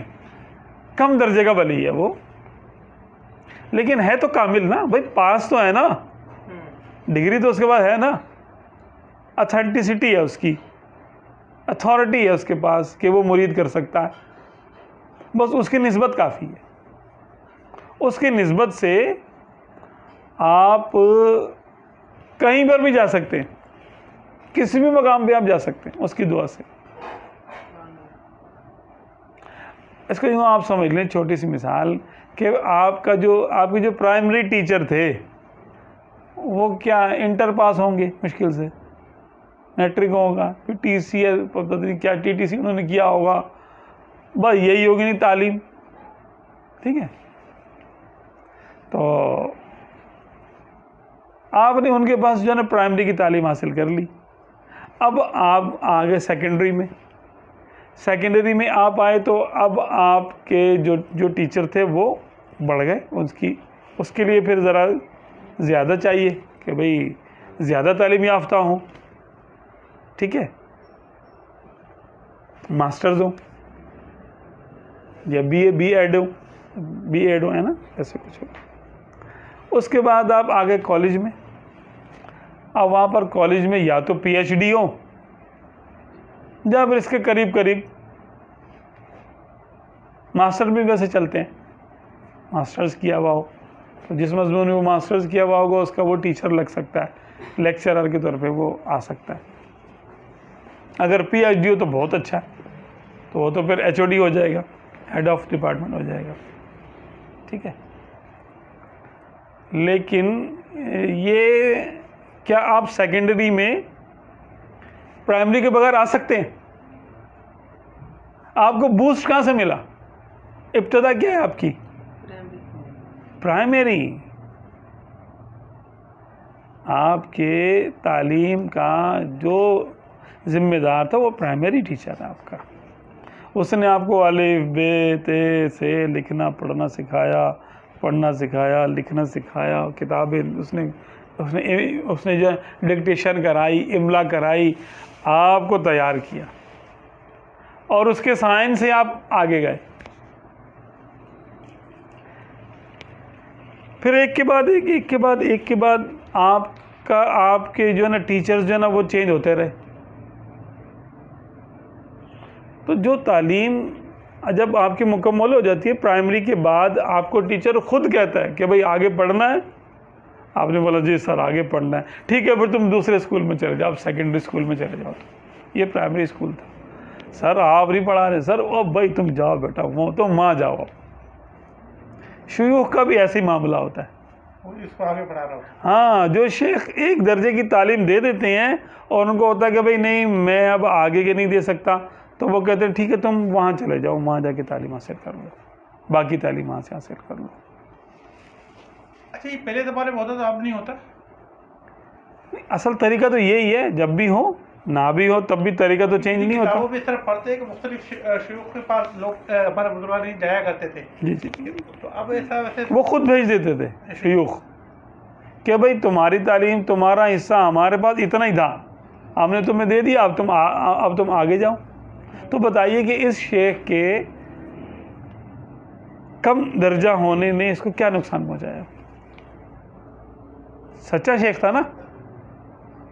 Speaker 3: کم درجے کا ولی ہے وہ، لیکن ہے تو کامل نا بھائی، پاس تو ہے نا، ڈگری تو اس کے بعد ہے نا، اتھینٹسٹی ہے اس کی، اتھارٹی ہے اس کے پاس کہ وہ مرید کر سکتا ہے. بس اس کی نسبت کافی ہے. اس کی نسبت سے آپ کہیں پر بھی جا سکتے ہیں، کسی بھی مقام پہ آپ جا سکتے ہیں اس کی دعا سے. اس کو یوں آپ سمجھ لیں، چھوٹی سی مثال کہ آپ کے جو پرائمری ٹیچر تھے وہ کیا انٹر پاس ہوں گے مشکل سے، میٹرک ہوگا، پھر ٹی سی ہے، پتہ نہیں کیا ٹی ٹی سی انہوں نے کیا ہوگا، بس یہی ہوگی نہیں تعلیم. ٹھیک ہے، تو آپ نے ان کے پاس جو ہے نا پرائمری کی تعلیم حاصل کر لی. اب آپ آگے سیکنڈری میں آپ آئے تو اب آپ کے جو ٹیچر تھے وہ بڑھ گئے، اس کے لیے پھر ذرا زیادہ چاہیے کہ بھئی زیادہ تعلیم یافتہ ہوں. ٹھیک ہے، ماسٹرز ہوں یا بی ایڈ ہوں، ہے نا، ایسے کچھ ہو. اس کے بعد آپ آگے کالج میں، اب وہاں پر کالج میں یا تو پی ایچ ڈی ہو یا پھر اس کے قریب ماسٹر بھی ویسے چلتے ہیں، ماسٹرز کیا ہوا ہو تو جس مضمون میں وہ ماسٹرز کیا ہوا ہوگا اس کا وہ ٹیچر لگ سکتا ہے، لیکچرر کے طور پہ وہ آ سکتا ہے. اگر پی ایچ ڈی ہو تو بہت اچھا ہے، تو وہ تو پھر ایچ او ڈی ہو جائے گا، ہیڈ آف ڈپارٹمنٹ ہو جائے گا. ٹھیک ہے، لیکن یہ کیا آپ سیکنڈری میں پرائمری کے بغیر آ سکتے ہیں؟ آپ کو بوسٹ کہاں سے ملا؟ ابتدا کیا ہے آپ کی؟ پرائمری. آپ کے تعلیم کا جو ذمہ دار تھا وہ پرائمری ٹیچر تھا آپ کا. اس نے آپ کو الف ب ت سے لکھنا پڑھنا سکھایا، لکھنا سکھایا، کتابیں اس نے جو ڈکٹیشن کرائی، املا کرائی، آپ کو تیار کیا، اور اس کے سائن سے آپ آگے گئے. پھر ایک کے بعد آپ کے جو ہے نا ٹیچرز جو ہے نا وہ چینج ہوتے رہے. تو جو تعلیم جب آپ کی مکمل ہو جاتی ہے پرائمری کے بعد، آپ کو ٹیچر خود کہتا ہے کہ بھئی آگے پڑھنا ہے. آپ نے بولا جی سر آگے پڑھنا ہے، ٹھیک ہے، پھر تم دوسرے اسکول میں چلے جاؤ، سیکنڈری اسکول میں چلے جاؤ. تو یہ پرائمری اسکول تھا. سر آپ نہیں پڑھا رہے، سر او بھائی تم جاؤ بیٹا، وہ تو ماں جاؤ. شیوخ کا بھی ایسے ہی معاملہ ہوتا ہے.
Speaker 2: اس کو آگے بڑھا رہا ہوں.
Speaker 3: ہاں، جو شیخ ایک درجے کی تعلیم دے دیتے ہیں اور ان کو ہوتا ہے کہ بھئی نہیں میں اب آگے کے نہیں دے سکتا، تو وہ کہتے ہیں ٹھیک ہے تم وہاں چلے جاؤ، وہاں جا کے تعلیم حاصل کر لو، باقی تعلیم وہاں سے حاصل کر لو.
Speaker 2: اچھا، یہ پہلے زمانے میں ہوتا تھا، اب نہیں ہوتا؟
Speaker 3: اصل طریقہ تو یہی ہے، جب بھی ہو نہ بھی ہو تب بھی طریقہ تو چینج نہیں ہوتا.
Speaker 2: کتابوں میں اس طرح پڑھتے ہیں کہ مختلف شیوخ کے پاس لوگ ہمارے بزرگان جایا کرتے تھے.
Speaker 3: جی
Speaker 2: تو اب ایسا ویسے
Speaker 3: وہ خود بھیج دیتے تھے شیوخ کہ بھئی تمہاری تعلیم، تمہارا حصہ ہمارے پاس اتنا ہی تھا، ہم نے تمہیں دے دیا، اب تم آگے جاؤ. تو بتائیے کہ اس شیخ کے کم درجہ ہونے نے اس کو کیا نقصان پہنچایا؟ سچا شیخ تھا نا،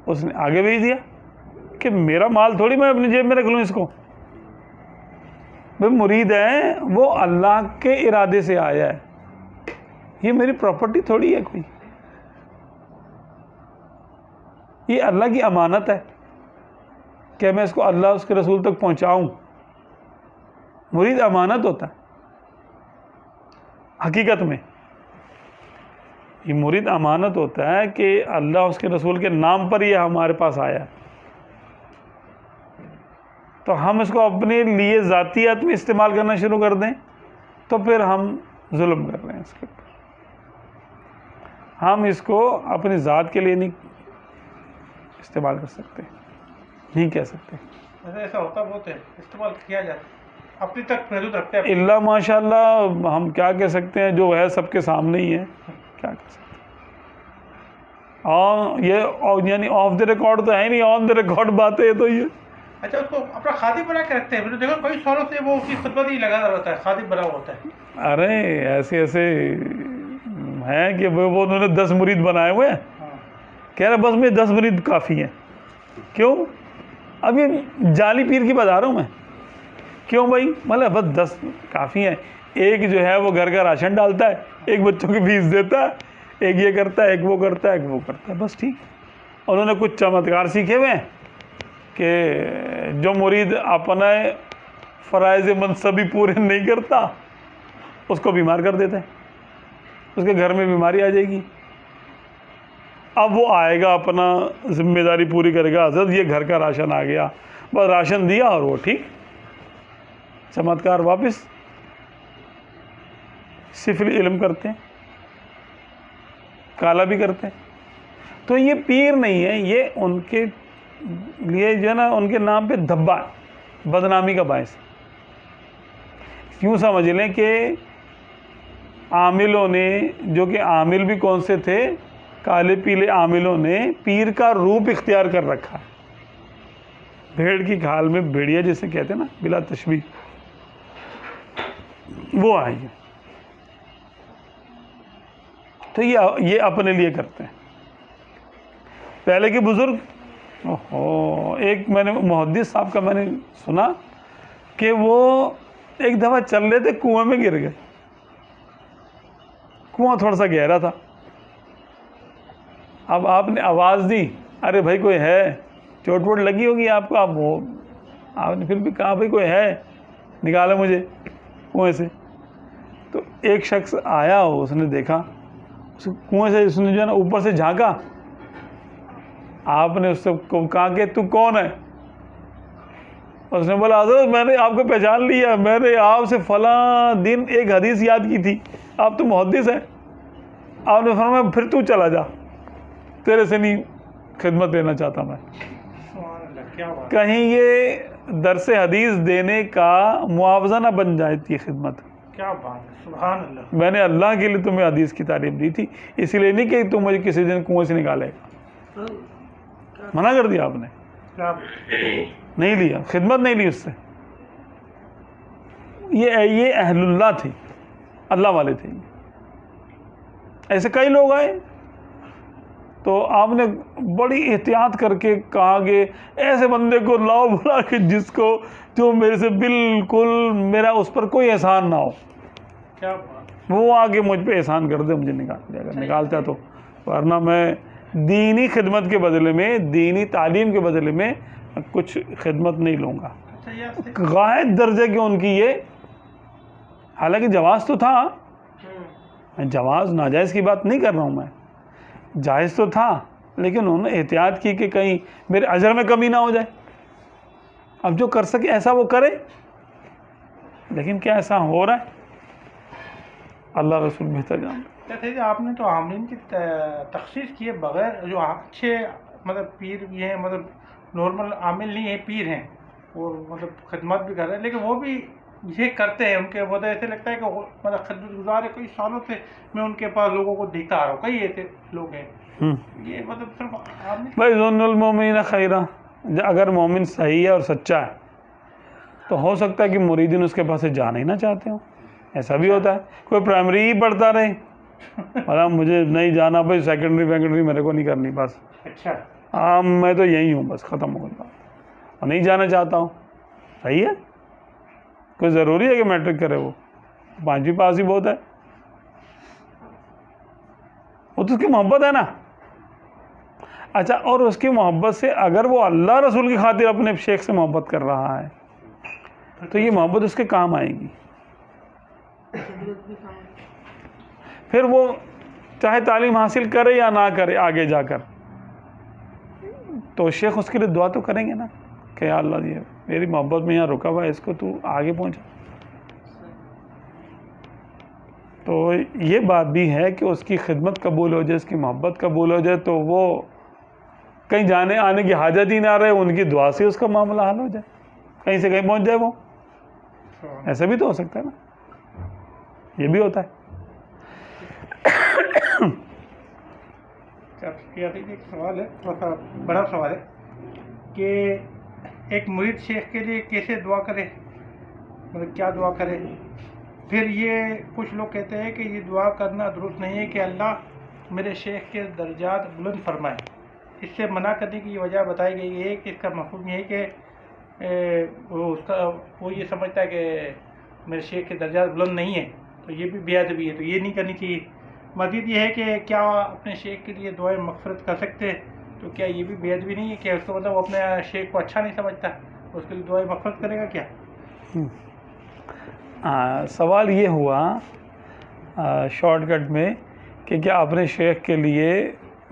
Speaker 3: اس نے آگے بھیج دیا کہ میرا مال تھوڑی میں اپنی جیب میں رکھ لوں اس کو. بھائی مرید ہے وہ اللہ کے ارادے سے آیا ہے، یہ میری پراپرٹی تھوڑی ہے کوئی. یہ اللہ کی امانت ہے کہ میں اس کو اللہ اس کے رسول تک پہنچاؤں. مرید امانت ہوتا ہے حقیقت میں. یہ مرید امانت ہوتا ہے کہ اللہ اس کے رسول کے نام پر یہ ہمارے پاس آیا ہے، تو ہم اس کو اپنے لیے ذاتیات میں استعمال کرنا شروع کر دیں تو پھر ہم ظلم کر رہے ہیں اس کے اوپر. ہم اس کو اپنی ذات کے لیے نہیں استعمال کر سکتے، نہیں کہہ سکتے.
Speaker 2: ایسا ہوتا بہت ہے، استعمال کیا جاتا ہے، اپنی تک محدود رکھتے ہیں.
Speaker 3: اللہ ماشاء اللہ ہم کیا کہہ سکتے ہیں، جو ہے سب کے سامنے ہی ہے، کیا کہہ سکتے ہیں. اور یہ یعنی آف دا ریکارڈ تو ہے نہیں، آن دا ریکارڈ باتیں ہے. تو یہ
Speaker 2: اچھا، اس کو اپنا خادم بنا کے رکھتے ہیں. میں نے دیکھا کئی سالوں سے وہ اس کی خدمت ہی لگا رہتا ہے، خادم بنا ہوا ہوتا ہے.
Speaker 3: ارے ایسے ہیں کہ وہ انہوں نے 10 مرید بنائے ہوئے ہیں،
Speaker 2: ہاں.
Speaker 3: کہہ رہے بس میں 10 مرید کافی ہیں. کیوں؟ اب یہ جعلی پیر کی بتا رہا ہوں میں. کیوں بھائی؟ مطلب بس 10 کافی ہیں. ایک جو ہے وہ گھر کا راشن ڈالتا ہے، ایک بچوں کی فیس دیتا ہے، ایک یہ کرتا ہے، ایک وہ کرتا ہے، ایک وہ کرتا ہے، بس ٹھیک. انہوں نے کچھ چمتکار سیکھے ہوئے ہیں کہ جو مرید اپنا فرائض منصبی پورے نہیں کرتا اس کو بیمار کر دیتے ہیں، اس کے گھر میں بیماری آ جائے گی. اب وہ آئے گا اپنا ذمہ داری پوری کرے گا، حضرت یہ گھر کا راشن آ گیا، بس راشن دیا اور وہ ٹھیک. چمتکار واپس سفل علم کرتے ہیں، کالا بھی کرتے ہیں. تو یہ پیر نہیں ہے، یہ ان کے لیے جو ہے نا ان کے نام پہ دھبا ہے، بدنامی کا باعث. یوں سمجھ لیں کہ عاملوں نے، جو کہ عامل بھی کون سے تھے، کالے پیلے عاملوں نے پیر کا روپ اختیار کر رکھا ہے. بھیڑ کی کھال میں بھیڑیا جسے کہتے ہیں نا، بلا تشبیہ، وہ آئی ہے. تو یہ اپنے لیے کرتے ہیں. پہلے کے بزرگ، ایک میں نے محدث صاحب کا میں نے سنا کہ وہ ایک دفعہ چل رہے تھے، کنویں میں گر گئے. کنواں تھوڑا سا گہرا تھا. اب آپ نے آواز دی، ارے بھائی کوئی ہے، چوٹ ووٹ لگی ہوگی آپ کو. آپ نے پھر بھی کہا بھائی کوئی ہے، نکالا مجھے کنویں سے. تو ایک شخص آیا، اس نے دیکھا، اس کنویں سے اس نے جو ہے نا اوپر سے جھانکا. آپ نے اس سے کہا کہ تو کون ہے؟ اس نے بولا حضرت میں نے آپ کو پہچان لیا، میں نے آپ سے فلاں دن ایک حدیث یاد کی تھی، آپ تو محدث ہیں. آپ نے فرمایا پھر تو چلا جا، تیرے سے نہیں خدمت لینا چاہتا میں.
Speaker 2: سبحان اللہ، کیا بات.
Speaker 3: کہیں یہ درس حدیث دینے کا معاوضہ نہ بن جاتی ہے خدمت.
Speaker 2: کیا بات ہے، سبحان اللہ.
Speaker 3: میں نے اللہ کے لیے تمہیں حدیث کی تعلیم دی تھی، اس لیے نہیں کہ تم مجھے کسی دن کنویں سے نکالے گا. منع کر دیا آپ نے،
Speaker 2: کیا
Speaker 3: نہیں لیا، خدمت نہیں لی اس سے. یہ اہل اللہ تھے، اللہ والے تھے. ایسے کئی لوگ آئے تو آپ نے بڑی احتیاط کر کے کہا کہ ایسے بندے کو لاؤ بلا کے جس کو جو میرے سے بالکل میرا اس پر کوئی احسان نہ ہو.
Speaker 2: کیا بات.
Speaker 3: وہ آگے مجھ پہ احسان کر دے، مجھے نکال دے گا، نکالتا تو. ورنہ میں دینی خدمت کے بدلے میں، دینی تعلیم کے بدلے میں کچھ خدمت نہیں لوں گا.
Speaker 2: اچھا، یہ
Speaker 3: غائب درجے کی ان کی یہ، حالانکہ جواز تو تھا، میں جواز ناجائز کی بات نہیں کر رہا ہوں، میں جائز تو تھا، لیکن انہوں نے احتیاط کی کہ کہیں میرے اجر میں کمی نہ ہو جائے. اب جو کر سکے ایسا وہ کرے، لیکن کیا ایسا ہو رہا ہے؟ اللہ رسول بہتر جانتے.
Speaker 2: جیسے کہ آپ نے تو عاملین کی تخصیص کیے بغیر، جو اچھے مطلب پیر بھی ہیں، مطلب نارمل عامل نہیں ہیں، پیر ہیں، وہ مطلب خدمت بھی کر رہے ہیں، لیکن وہ بھی یہ کرتے ہیں. ان کے مطلب ایسے لگتا ہے کہ مطلب خدمت گزار ہے. کئی سالوں سے میں ان کے پاس لوگوں کو دیکھتا آ رہا ہوں، کئی ایسے لوگ ہیں. یہ مطلب صرف عامل.
Speaker 3: بھائی ظن المومنین خیرا، اگر مومن صحیح ہے اور سچا ہے تو ہو سکتا ہے کہ مریدین اس کے پاس سے جانا ہی نہ چاہتے ہوں. ایسا بھی ہوتا ہے. کوئی پرائمری ہی پڑھتا رہے، بولا مجھے نہیں جانا بھائی، سیکنڈری میرے کو نہیں کرنی، بس
Speaker 2: اچھا،
Speaker 3: ہاں میں تو یہی ہوں، بس ختم ہو گیا، اور نہیں جانا چاہتا ہوں. صحیح ہے، کوئی ضروری ہے کہ میٹرک کرے، وہ 5ویں پاس ہی بہت ہے. وہ تو اس کی محبت ہے نا. اچھا، اور اس کی محبت سے اگر وہ اللہ رسول کی خاطر اپنے شیخ سے محبت کر رہا ہے تو یہ محبت اس کے کام آئے گی. پھر وہ چاہے تعلیم حاصل کرے یا نہ کرے آگے جا کر، تو شیخ اس کے لیے دعا تو کریں گے نا کہ یا اللہ یہ میری محبت میں یہاں رکا ہوا ہے، اس کو تو آگے پہنچا. تو یہ بات بھی ہے کہ اس کی خدمت قبول ہو جائے، اس کی محبت قبول ہو جائے، تو وہ کہیں جانے آنے کی حاجت ہی نہ رہے، ان کی دعا سے اس کا معاملہ حل ہو جائے، کہیں سے کہیں پہنچ جائے وہ. ایسا بھی تو ہو سکتا ہے نا، یہ بھی ہوتا ہے.
Speaker 2: ایک سوال ہے، تھوڑا سا بڑا سوال ہے کہ ایک مرید شیخ کے لیے کیسے دعا کرے، مطلب کیا دعا کرے؟ پھر یہ کچھ لوگ کہتے ہیں کہ یہ دعا کرنا درست نہیں ہے کہ اللہ میرے شیخ کے درجات بلند فرمائے. اس سے منع کرنے کی وجہ بتائی گئی ہے کہ اس کا مفہوم یہ ہے کہ وہ یہ سمجھتا ہے کہ میرے شیخ کے درجات بلند نہیں ہیں، تو یہ بھی بے ادبی ہے، تو یہ نہیں کرنی چاہیے. مزید یہ ہے کہ کیا اپنے شیخ کے لیے دعائیں مغفرت کر سکتے ہیں، تو کیا یہ بھی بے ادبی نہیں ہے کہ اس کو مطلب وہ اپنے شیخ کو اچھا نہیں سمجھتا، اس کے لیے دعائیں مغفرت کرے گا کیا؟
Speaker 3: سوال یہ ہوا شارٹ کٹ میں کہ کیا اپنے شیخ کے لیے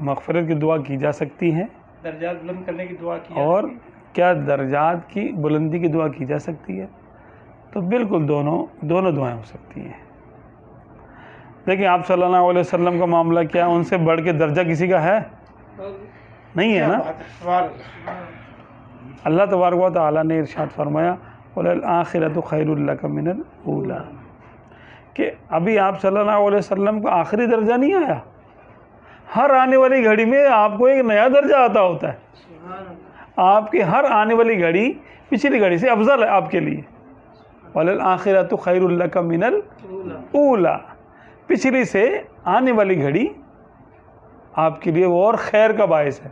Speaker 3: مغفرت کی دعا کی جا سکتی ہے،
Speaker 2: درجات بلند کرنے کی دعا کی
Speaker 3: اور کیا درجات کی بلندی کی دعا کی جا سکتی ہے؟ تو بالکل دونوں دعائیں ہو سکتی ہیں. دیکھیں آپ صلی اللہ علیہ وسلم کا معاملہ کیا، ان سے بڑھ کے درجہ کسی کا ہے؟ نہیں ہے نا. اللہ تبارک و تعالیٰ نے ارشاد فرمایا وَلَلْآخِرَةُ خَيْرٌ لَكَ مِنَ الْأُولَىٰ، کہ ابھی آپ صلی اللہ علیہ وسلم کو آخری درجہ نہیں آیا، ہر آنے والی گھڑی میں آپ کو ایک نیا درجہ آتا ہوتا ہے. آپ کی ہر آنے والی گھڑی پچھلی گھڑی سے افضل ہے آپ کے لیے. وَلَلْآخِرَةُ خَيْرٌ لَكَ مِنَ الْأُولَىٰ، پچھلی سے آنے والی گھڑی آپ کے لیے وہ اور خیر کا باعث ہے.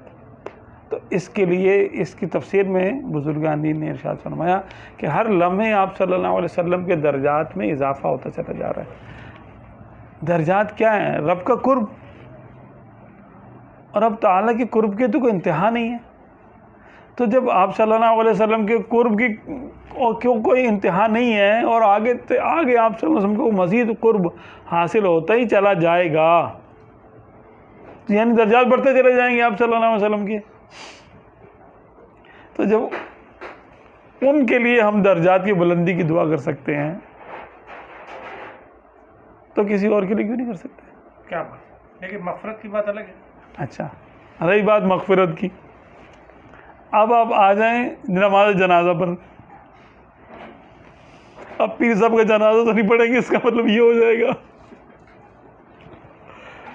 Speaker 3: تو اس کے لیے اس کی تفسیر میں بزرگان دین نے ارشاد فرمایا کہ ہر لمحے آپ صلی اللہ علیہ وسلم کے درجات میں اضافہ ہوتا چلا جا رہا ہے. درجات کیا ہیں؟ رب کا قرب، اور اب تعالیٰ کی قرب کی تو کوئی انتہا نہیں ہے. تو جب آپ صلی اللہ علیہ وسلم کے قرب کی کوئی انتہا نہیں ہے اور آگے آپ صلی اللہ علیہ وسلم کو مزید قرب حاصل ہوتا ہی چلا جائے گا، یعنی درجات بڑھتے چلے جائیں گے آپ صلی اللہ علیہ وسلم کے. تو جب ان کے لیے ہم درجات کی بلندی کی دعا کر سکتے ہیں تو کسی اور کے لیے کیوں نہیں کر سکتے؟
Speaker 2: کیا بات، لیکن مغفرت کی بات الگ ہے.
Speaker 3: اچھا، رہی بات مغفرت کی، اب آپ آ جائیں نماز جنازہ پر. اب پیر صاحب کا جنازہ تو نہیں پڑھیں گے، اس کا مطلب یہ ہو جائے گا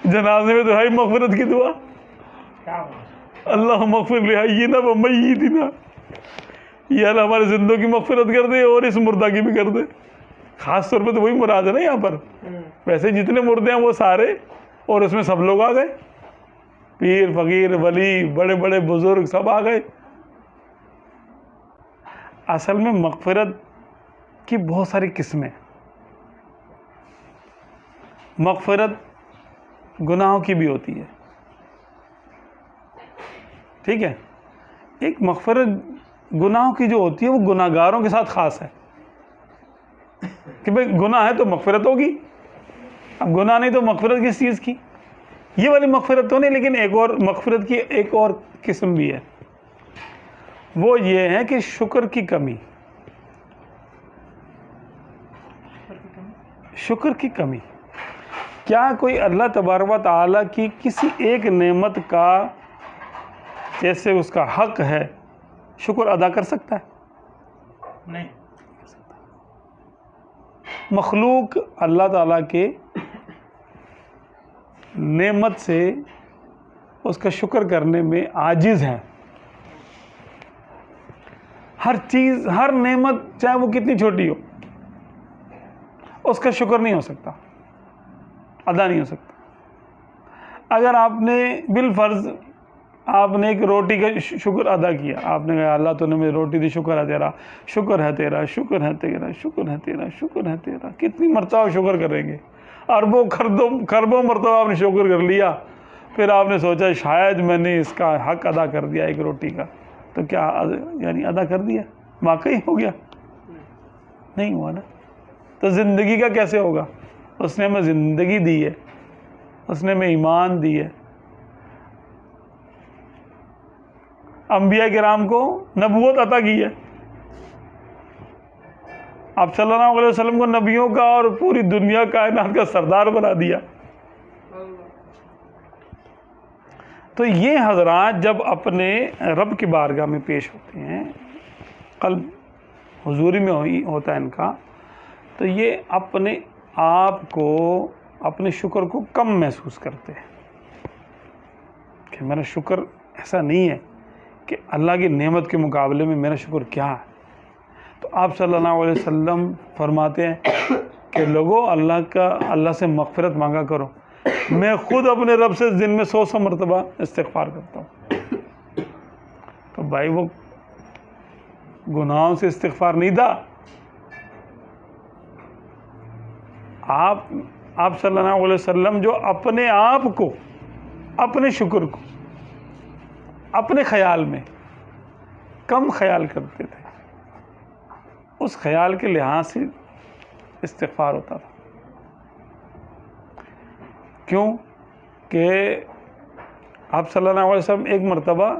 Speaker 3: جنازے میں تو ہے مغفرت کی دعا،
Speaker 2: کیا بات،
Speaker 3: اللہ مغفر لحینا و میتنا، یہ اللہ ہمارے زندوں کی مغفرت کر دے اور اس مردہ کی بھی کر دے. خاص طور پہ تو وہی مراد ہے نا یہاں پر. ویسے جتنے مردے ہیں وہ سارے، اور اس میں سب لوگ آ گئے، پیر فقیر ولی بڑے بڑے بزرگ سب آ گئے. اصل میں مغفرت کی بہت ساری قسمیں. مغفرت گناہوں کی بھی ہوتی ہے، ٹھیک ہے. ایک مغفرت گناہوں کی جو ہوتی ہے وہ گناہ گاروں کے ساتھ خاص ہے کہ بھئی گناہ ہے تو مغفرت ہوگی، اب گناہ نہیں تو مغفرت کس چیز کی؟ یہ والی مغفرت تو نہیں، لیکن ایک اور مغفرت کی ایک اور قسم بھی ہے، وہ یہ ہے کہ شکر کی کمی. شکر کی کمی، کیا کوئی اللہ تبارک و تعالیٰ کی کسی ایک نعمت کا جیسے اس کا حق ہے شکر ادا کر سکتا ہے؟
Speaker 2: نہیں.
Speaker 3: مخلوق اللہ تعالیٰ کے نعمت سے اس کا شکر کرنے میں عاجز ہے. ہر چیز، ہر نعمت چاہے وہ کتنی چھوٹی ہو، اس کا شکر نہیں ہو سکتا، ادا نہیں ہو سکتا. اگر آپ نے بالفرض آپ نے ایک روٹی کا شکر ادا کیا، آپ نے کہا اللہ تو نے مجھے روٹی دی، شکر ہے تیرا، شکر ہے تیرا، شکر ہے تیرا، شکر ہے تیرا، شکر ہے تیرا. کتنی مرتبہ شکر کریں گے؟ اربوں خربوں مرتبہ آپ نے شکر کر لیا،
Speaker 1: پھر آپ نے سوچا شاید میں نے اس کا حق ادا کر دیا ایک روٹی کا، تو کیا یعنی ادا کر دیا؟ واقعی ہو گیا؟ نہیں ہوا نا۔ تو زندگی کا کیسے ہوگا؟ اس نے ہمیں زندگی دی ہے، اس نے ہمیں ایمان دی ہے۔ انبیاء کرام کو نبوت عطا کی ہے، آپ صلی اللہ علیہ وسلم کو نبیوں کا اور پوری دنیا کائنات کا سردار بنا دیا۔ تو یہ حضرات جب اپنے رب کی بارگاہ میں پیش ہوتے ہیں، قلب حضوری میں ہوتا ہے ان کا، تو یہ اپنے آپ کو، اپنے شکر کو کم محسوس کرتے ہیں کہ میرا شکر ایسا نہیں ہے کہ اللہ کی نعمت کے مقابلے میں میرا شکر کیا ہے۔ تو آپ صلی اللہ علیہ وسلم فرماتے ہیں کہ لوگوں اللہ سے مغفرت مانگا کرو، میں خود اپنے رب سے دن میں 100 مرتبہ استغفار کرتا ہوں۔ تو بھائی وہ گناہوں سے استغفار نہیں تھا، آپ صلی اللہ علیہ وسلم جو اپنے آپ کو، اپنے شکر کو اپنے خیال میں کم خیال کرتے تھے، اس خیال کے لحاظ سے استغفار ہوتا تھا۔ کیوں کہ آپ صلی اللہ علیہ وسلم ایک مرتبہ،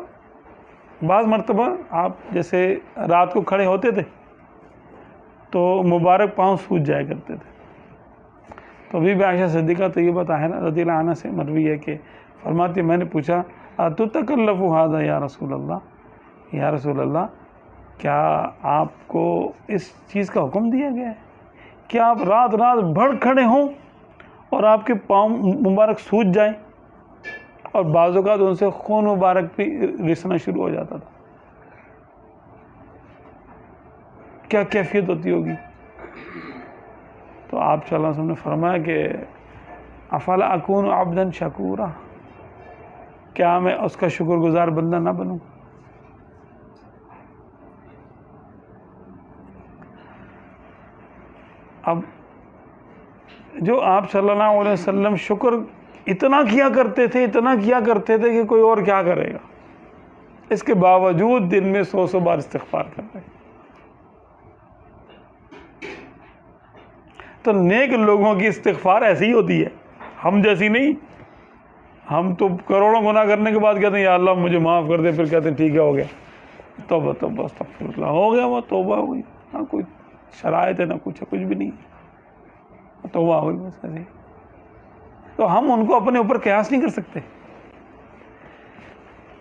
Speaker 1: بعض مرتبہ آپ جیسے رات کو کھڑے ہوتے تھے تو مبارک پاؤں سوج جایا کرتے تھے۔ تو ابھی بھی عائشہ صدیقہ طیبہ طاہرہ رضی اللہ عنہ سے مروی ہے کہ فرماتی میں نے پوچھا اتتکلف ھذا یا رسول اللہ، یا رسول اللہ کیا آپ کو اس چیز کا حکم دیا گیا ہے کہ آپ رات رات بھر کھڑے ہوں اور آپ کے پاؤں مبارک سوج جائیں؟ اور بعض اوقات ان سے خون مبارک بھی رسنا شروع ہو جاتا تھا۔ کیا کیفیت ہوتی ہوگی؟ تو آپ صلی اللہ علیہ وسلم نے فرمایا کہ افلا اکون عبدا شکورا، کیا میں اس کا شکر گزار بندہ نہ بنوں؟ اب جو آپ صلی اللہ علیہ وسلم شکر اتنا کیا کرتے تھے کہ کوئی اور کیا کرے گا، اس کے باوجود دن میں 100 بار استغفار کر رہے۔ تو نیک لوگوں کی استغفار ایسی ہی ہوتی ہے، ہم جیسی نہیں۔ ہم تو کروڑوں گناہ کرنے کے بعد کہتے ہیں یا اللہ مجھے معاف کر دے، پھر کہتے ہیں ٹھیک ہے ہو گیا، توبہ توبہ استغفر اللہ، ہو گیا وہ توبہ ہو گئی، نہ کوئی شرائط ہے نہ کچھ ہے، کچھ بھی نہیں ہے، توبہ ہو گئی بس ایسے۔ تو ہم ان کو اپنے اوپر قیاس نہیں کر سکتے۔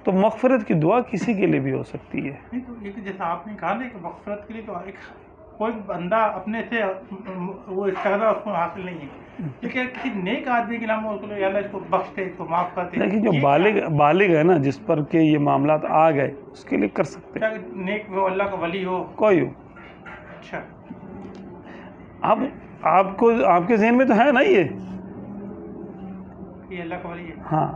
Speaker 1: تو مغفرت کی دعا کسی کے لیے بھی ہو سکتی ہے۔
Speaker 2: نہیں تو ایک جیسا آپ نے کہا نا کہ مغفرت کے لیے تو ایک کوئی بندہ اپنے سے وہ استغفار اس کو حاصل نہیں ہے، لیکن کسی نیک آدمی کے نام اس کو یا اللہ اس کو بخش دے، اس کو معاف کر دے،
Speaker 1: لیکن جو بالغ ہے نا، جس پر کہ یہ معاملات آ گئے، اس کے لیے کر سکتے ہیں۔
Speaker 2: کیا نیک وہ اللہ کا ولی ہو؟
Speaker 1: کوئی ہو۔
Speaker 2: اچھا،
Speaker 1: اب آپ کے ذہن میں تو ہے نا یہ
Speaker 2: اللہ کا ولی ہے۔
Speaker 1: ہاں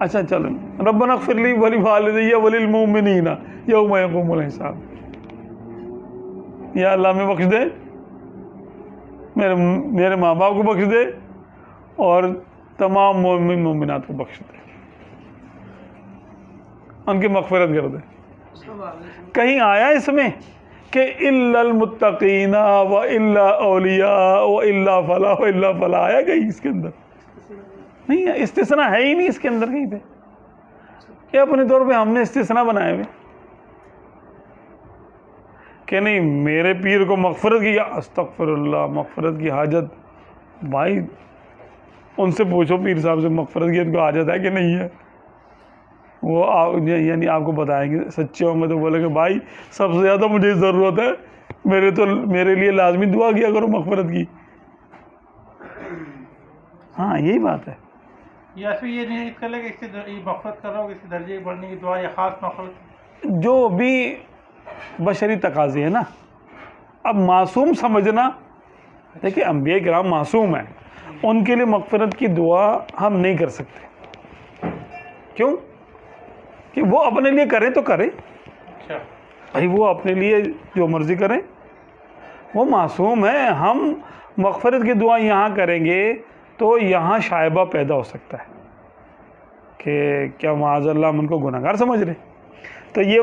Speaker 1: اچھا چلو، ربنا اغفر لی ولوالدی وللمؤمنین یوم یقوم الحساب، یا اللہ میں بخش دے، میرے ماں باپ کو بخش دے اور تمام مومن مومنات کو بخش دے، ان کی مغفرت کر دے۔ کہیں آیا اس میں کہ الا المتقین و الا اولیاء و الا فلاں و الا فلاں، آیا کہیں اس کے اندر؟ نہیں ہے، استثناء ہے ہی نہیں اس کے اندر کہیں پہ۔ یہ اپنے طور پہ ہم نے استثناء بنائے ہوئے کہ نہیں میرے پیر کو مغفرت کی، استغفر اللہ، مغفرت کی حاجت، بھائی ان سے پوچھو پیر صاحب سے مغفرت کی ان کو حاجت ہے کہ نہیں ہے، وہ یعنی آپ کو بتائیں گے، سچے ہوں گے تو بولیں گے بھائی سب سے زیادہ مجھے ضرورت ہے، میرے لیے لازمی دعا کیا کرو مغفرت کی۔ ہاں یہی بات ہے۔
Speaker 2: یا پھر یہ نہیں کر لے کہ اس سے مغفرت کر رہا ہو، اس کے درجے بڑھنے کی دعا یا خاص مغفرت،
Speaker 1: جو بھی بشری تقاضے ہیں نا، اب معصوم سمجھنا، دیکھیں انبیاء کرام معصوم ہیں، ان کے لیے مغفرت کی دعا ہم نہیں کر سکتے۔ کیوں؟ کہ وہ اپنے لیے کریں تو کریں،
Speaker 2: اچھا
Speaker 1: بھائی وہ اپنے لیے جو مرضی کریں، وہ معصوم ہیں۔ ہم مغفرت کی دعا یہاں کریں گے تو یہاں شائبہ پیدا ہو سکتا ہے،
Speaker 3: کہ کیا معاذ اللہ ہم ان کو گناہگار سمجھ رہے؟ تو یہ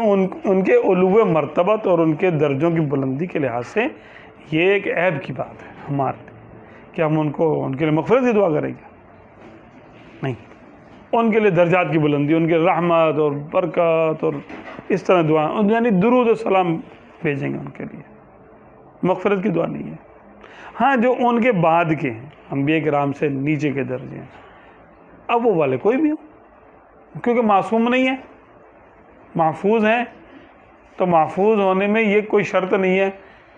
Speaker 3: ان کے علو مرتبت اور ان کے درجوں کی بلندی کے لحاظ سے یہ ایک عیب کی بات ہے ہمارے لیے کہ ہم ان کے لیے مغفرت کی دعا کریں گے؟ نہیں، ان کے لیے درجات کی بلندی، ان کے رحمت اور برکت اور اس طرح دعا، یعنی درود و سلام بھیجیں گے ان کے لیے، مغفرت کی دعا نہیں ہے۔ ہاں جو ان کے بعد کے ہیں انبیاء کرام سے نیچے کے درجے ہیں، اب وہ والے کوئی بھی ہو، کیونکہ معصوم نہیں ہے، محفوظ ہیں، تو محفوظ ہونے میں یہ کوئی شرط نہیں ہے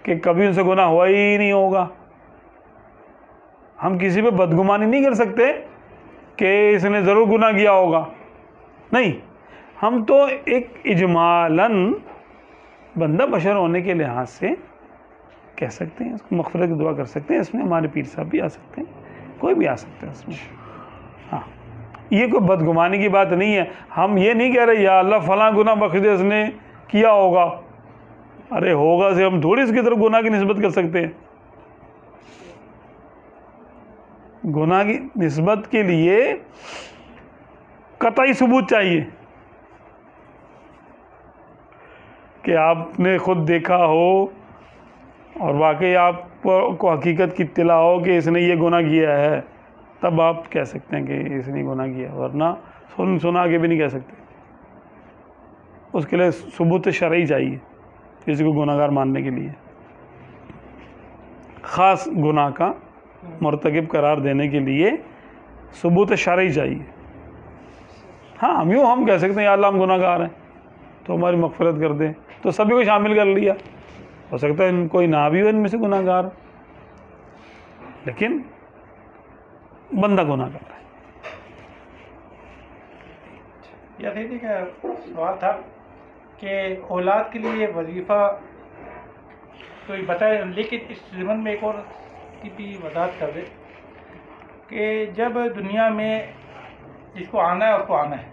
Speaker 3: کہ کبھی ان سے گناہ ہوا ہی نہیں ہوگا۔ ہم کسی پہ بدگمانی نہیں کر سکتے کہ اس نے ضرور گناہ کیا ہوگا، نہیں، ہم تو ایک اجمالاً بندہ بشر ہونے کے لحاظ سے کہہ سکتے ہیں، اس کو مغفرت کی دعا کر سکتے ہیں۔ اس میں ہمارے پیر صاحب بھی آ سکتے ہیں، کوئی بھی آ سکتا ہے اس میں۔ ہاں، یہ کوئی بدگمانی کی بات نہیں ہے۔ ہم یہ نہیں کہہ رہے یا اللہ فلاں گناہ بخش دے، اس نے کیا ہوگا، ارے ہوگا سے ہم تھوڑی اس کی طرف گناہ کی نسبت کر سکتے ہیں۔ گناہ کی نسبت کے لیے قطعی ثبوت چاہیے کہ آپ نے خود دیکھا ہو اور واقعی آپ کو حقیقت کی اطلاع ہو کہ اس نے یہ گناہ کیا ہے، تب آپ کہہ سکتے ہیں کہ اس نے گناہ کیا، ورنہ سنا کے بھی نہیں کہہ سکتے۔ اس کے لیے ثبوت شرعی چاہیے کسی کو گناہ گار ماننے کے لیے، خاص گناہ کا مرتکب قرار دینے کے لیے ثبوت شرعی چاہیے۔ ہاں ہم کہہ سکتے ہیں یا اللہ ہم گناہ گار ہیں تو ہماری مغفرت کر دیں، تو سبھی کو شامل کر لیا۔ ہو سکتا ہے کوئی نہ بھی ہو ان میں سے گناہ گار، لیکن بندہ گناہ کر رہا ہے۔
Speaker 2: یہ کا سوال تھا کہ اولاد کے لیے وظیفہ کوئی بتائے، لیکن اس ضمن میں ایک اور کی بھی وضاحت کر دے کہ جب دنیا میں جس کو آنا ہے اس کو آنا ہے،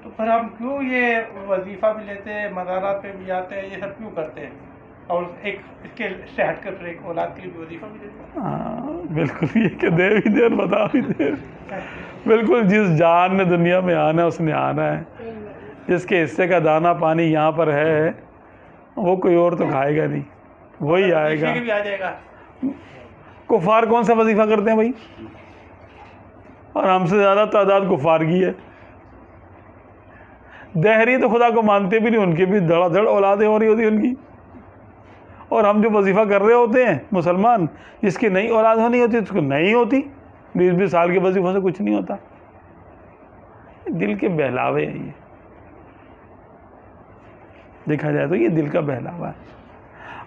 Speaker 2: تو پھر ہم کیوں یہ وظیفہ بھی لیتے ہیں، مزارات پہ بھی جاتے ہیں، یہ سب کیوں کرتے ہیں، اور ایک اس کے سے ہٹ کر پھر ایک اولاد کے لیے بھی وظیفہ بھی لیتے ہیں؟
Speaker 3: ہاں بالکل، یہ کہ دے بھی دے اور بتا بھی دے۔ بالکل، جس جان نے دنیا میں آنا ہے اس نے آنا ہے، جس کے حصے کا دانہ پانی یہاں پر ہے وہ کوئی اور تو کھائے گا نہیں، وہی آئے گا۔
Speaker 2: بھی آ جائے گا۔
Speaker 3: کفار کون سا وظیفہ کرتے ہیں بھائی؟ اور ہم سے زیادہ تعداد کفار کی ہے۔ دہری تو خدا کو مانتے بھی نہیں، ان کی بھی دھڑا دھڑ اولادیں ہو رہی ہوتی ان کی، اور ہم جو وظیفہ کر رہے ہوتے ہیں مسلمان، جس کی نئی اولاد ہونی ہوتی اس کو نہیں ہوتی، 20 سال کے وظیفوں سے کچھ نہیں ہوتا۔ دل کے بہلاوے ہیں، یہ دیکھا جائے تو یہ دل کا بہلاوا ہے۔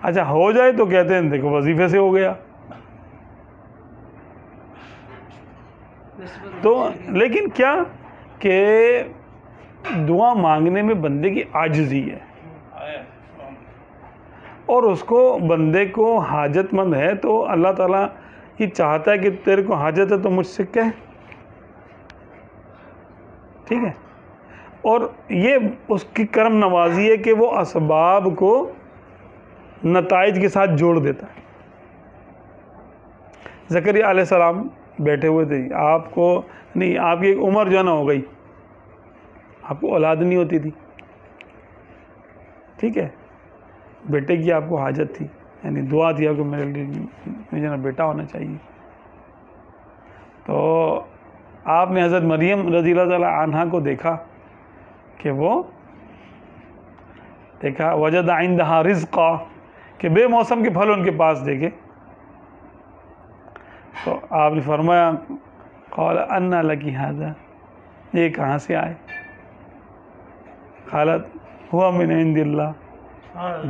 Speaker 3: اچھا ہو جائے تو کہتے ہیں دیکھو وظیفے سے ہو گیا، تو لیکن کیا کہ دعا مانگنے میں بندے کی عاجزی ہے، اور اس کو بندے کو حاجت مند ہے تو اللہ تعالیٰ یہ چاہتا ہے کہ تیرے کو حاجت ہے تو مجھ سے کہہ، ٹھیک ہے، اور یہ اس کی کرم نوازی ہے کہ وہ اسباب کو نتائج کے ساتھ جوڑ دیتا ہے۔ زکریا علیہ السلام بیٹھے ہوئے تھے، آپ کو نہیں، آپ کی ایک عمر جو ہے نا ہو گئی، آپ کو اولاد نہیں ہوتی تھی، ٹھیک ہے، بیٹے کی آپ کو حاجت تھی، یعنی دعا تھی آپ کو میرے لیے مجھے نا بیٹا ہونا چاہیے، تو آپ نے حضرت مریم رضی اللہ تعالی عنہا کو دیکھا کہ وہ دیکھا وجد عندہا رزقا، کہ بے موسم کے پھل ان کے پاس دیکھے، تو آپ نے فرمایا قال انا لکی ھذا، یہ کہاں سے آئے؟ قالت ہوا من عند اللہ،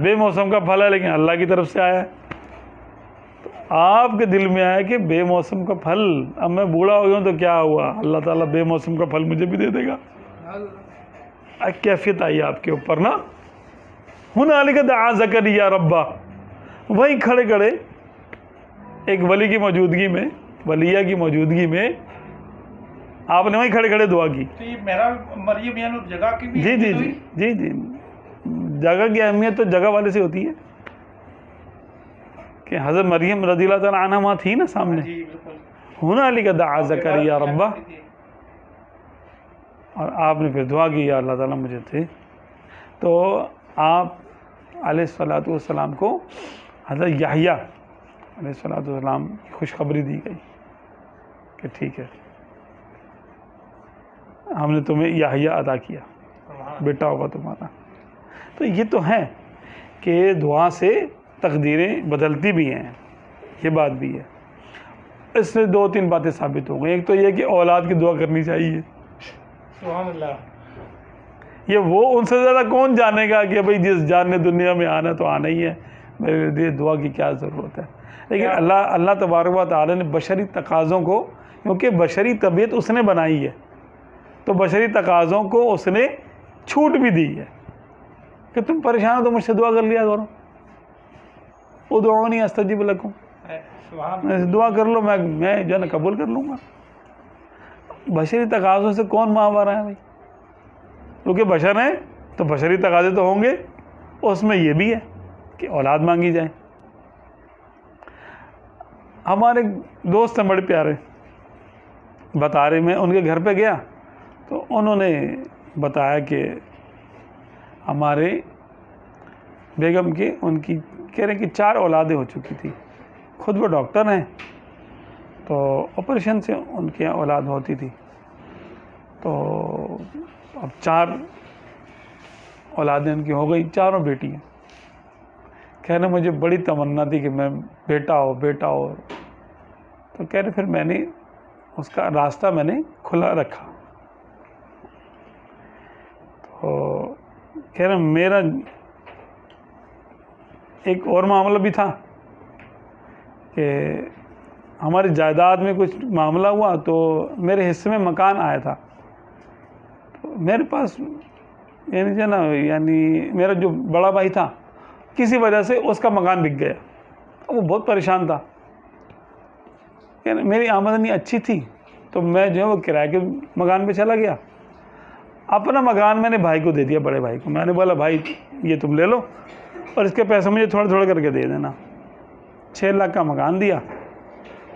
Speaker 3: بے موسم کا پھل ہے لیکن اللہ کی طرف سے آیا ہے۔ تو آپ کے دل میں آیا کہ بے موسم کا پھل، اب میں بوڑھا ہو گیا ہوں تو کیا ہوا، اللہ تعالیٰ بے موسم کا پھل مجھے بھی دے دے گا۔ کیفیت آئی آپ کے اوپر نا، ہنالک دعا زکریا ربہ، وہیں کھڑے کھڑے ایک ولی کی موجودگی میں، ولیہ کی موجودگی میں آپ نے وہیں کھڑے کھڑے دعا کی۔
Speaker 2: تو یہ میرا مریم یعنی جگہ کی بھی
Speaker 3: جی جی جی جی جی، جگہ کی اہمیت تو جگہ والے سے ہوتی ہے کہ حضرت مریم رضی اللہ تعالیٰ عنہا وہاں تھی نا سامنے،
Speaker 2: جی بالکل،
Speaker 3: ہنالک دعا زکریا ربہ،
Speaker 1: اور آپ نے پھر دعا کی یا اللہ تعالیٰ مجھے دے. تو آپ علیہ الصلوۃ والسلام کو حضرت یحییٰ علیہ الصلوۃ والسلام کی خوشخبری دی گئی کہ ٹھیک ہے ہم نے تمہیں یحییٰ عطا کیا، بیٹا ہوگا تمہارا. تو یہ تو ہے کہ دعا سے تقدیریں بدلتی بھی ہیں، یہ بات بھی ہے. اس سے 2-3 باتیں ثابت ہو گئی. ایک تو یہ کہ اولاد کی دعا کرنی چاہیے.
Speaker 2: سبحان اللہ.
Speaker 1: یہ وہ ان سے زیادہ کون جانے گا کہ بھئی جس جان نے دنیا میں آنا تو آنا ہی ہے، میرے لیے دعا کی کیا ضرورت ہے. لیکن اللہ تبارک و تعالیٰ نے بشری تقاضوں کو، کیونکہ بشری طبیعت اس نے بنائی ہے تو بشری تقاضوں کو اس نے چھوٹ بھی دی ہے کہ تم پریشان ہو تو مجھ سے دعا کر لیا کرو. ادعونی استجب لکم، دعا کر لو، میں جو ہے نا قبول کر لوں گا. بشری تقاضوں سے کون ماورا ہے بھائی؟ کیونکہ بشر ہیں تو بشری تقاضے تو ہوں گے. اس میں یہ بھی ہے کہ اولاد مانگی جائے. ہمارے دوست ہیں بڑے پیارے، بتا رہے، میں ان کے گھر پہ گیا تو انہوں نے بتایا کہ ہمارے بیگم کی ان کی کہہ رہے کہ 4 اولادیں ہو چکی تھی. خود وہ ڈاکٹر ہیں تو آپریشن سے ان کی اولاد ہوتی تھی. تو اب 4 اولادیں ان کی ہو گئی، 4 بیٹی ہیں. کہہ رہے مجھے بڑی تمنا تھی کہ میں بیٹا ہو. تو کہہ رہے پھر میں نے اس کا راستہ میں نے کھلا رکھا. تو کہہ رہے میرا ایک اور معاملہ بھی تھا کہ ہماری جائیداد میں کچھ معاملہ ہوا تو میرے حصے میں مکان آیا تھا. تو میرے پاس یعنی میرا جو بڑا بھائی تھا کسی وجہ سے اس کا مکان بک گیا. وہ بہت پریشان تھا. میری آمدنی اچھی تھی تو میں جو ہے وہ کرائے کے مکان پہ چلا گیا. اپنا مکان میں نے بھائی کو دے دیا، بڑے بھائی کو. میں نے بولا بھائی یہ تم لے لو اور اس کے پیسے مجھے تھوڑے تھوڑے کر کے دے دینا. 6 لاکھ کا مکان دیا.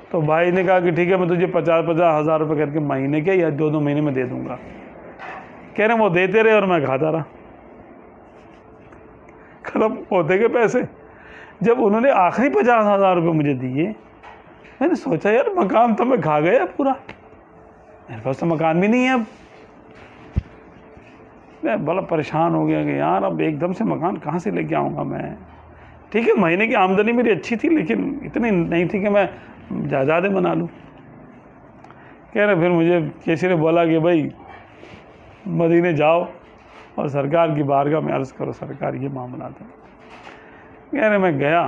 Speaker 1: تو بھائی نے کہا کہ ٹھیک ہے میں تجھے 50,000 ہزار روپے کر کے مہینے کے یا 2 مہینے میں دے دوں گا. کہہ رہے ہیں وہ دیتے رہے اور میں کھاتا رہا. ختم ہوتے گئے پیسے. جب انہوں نے آخری 50,000 روپے مجھے دیے میں نے سوچا یار مکان تو میں کھا گیا پورا، میرے پاس تو مکان بھی نہیں ہے. اب میں بڑا پریشان ہو گیا کہ یار اب ایک دم سے مکان کہاں سے لے کے آؤں گا میں. ٹھیک ہے مہینے کی آمدنی میری اچھی تھی لیکن اتنی نہیں تھی کہ میں جائیدادیں بنا لوں. کہہ رہے پھر مجھے کسی نے بولا کہ بھائی مدینے جاؤ اور سرکار کی بارگاہ میں عرض کرو سرکار یہ معاملات ہیں. کہہ رہے میں گیا،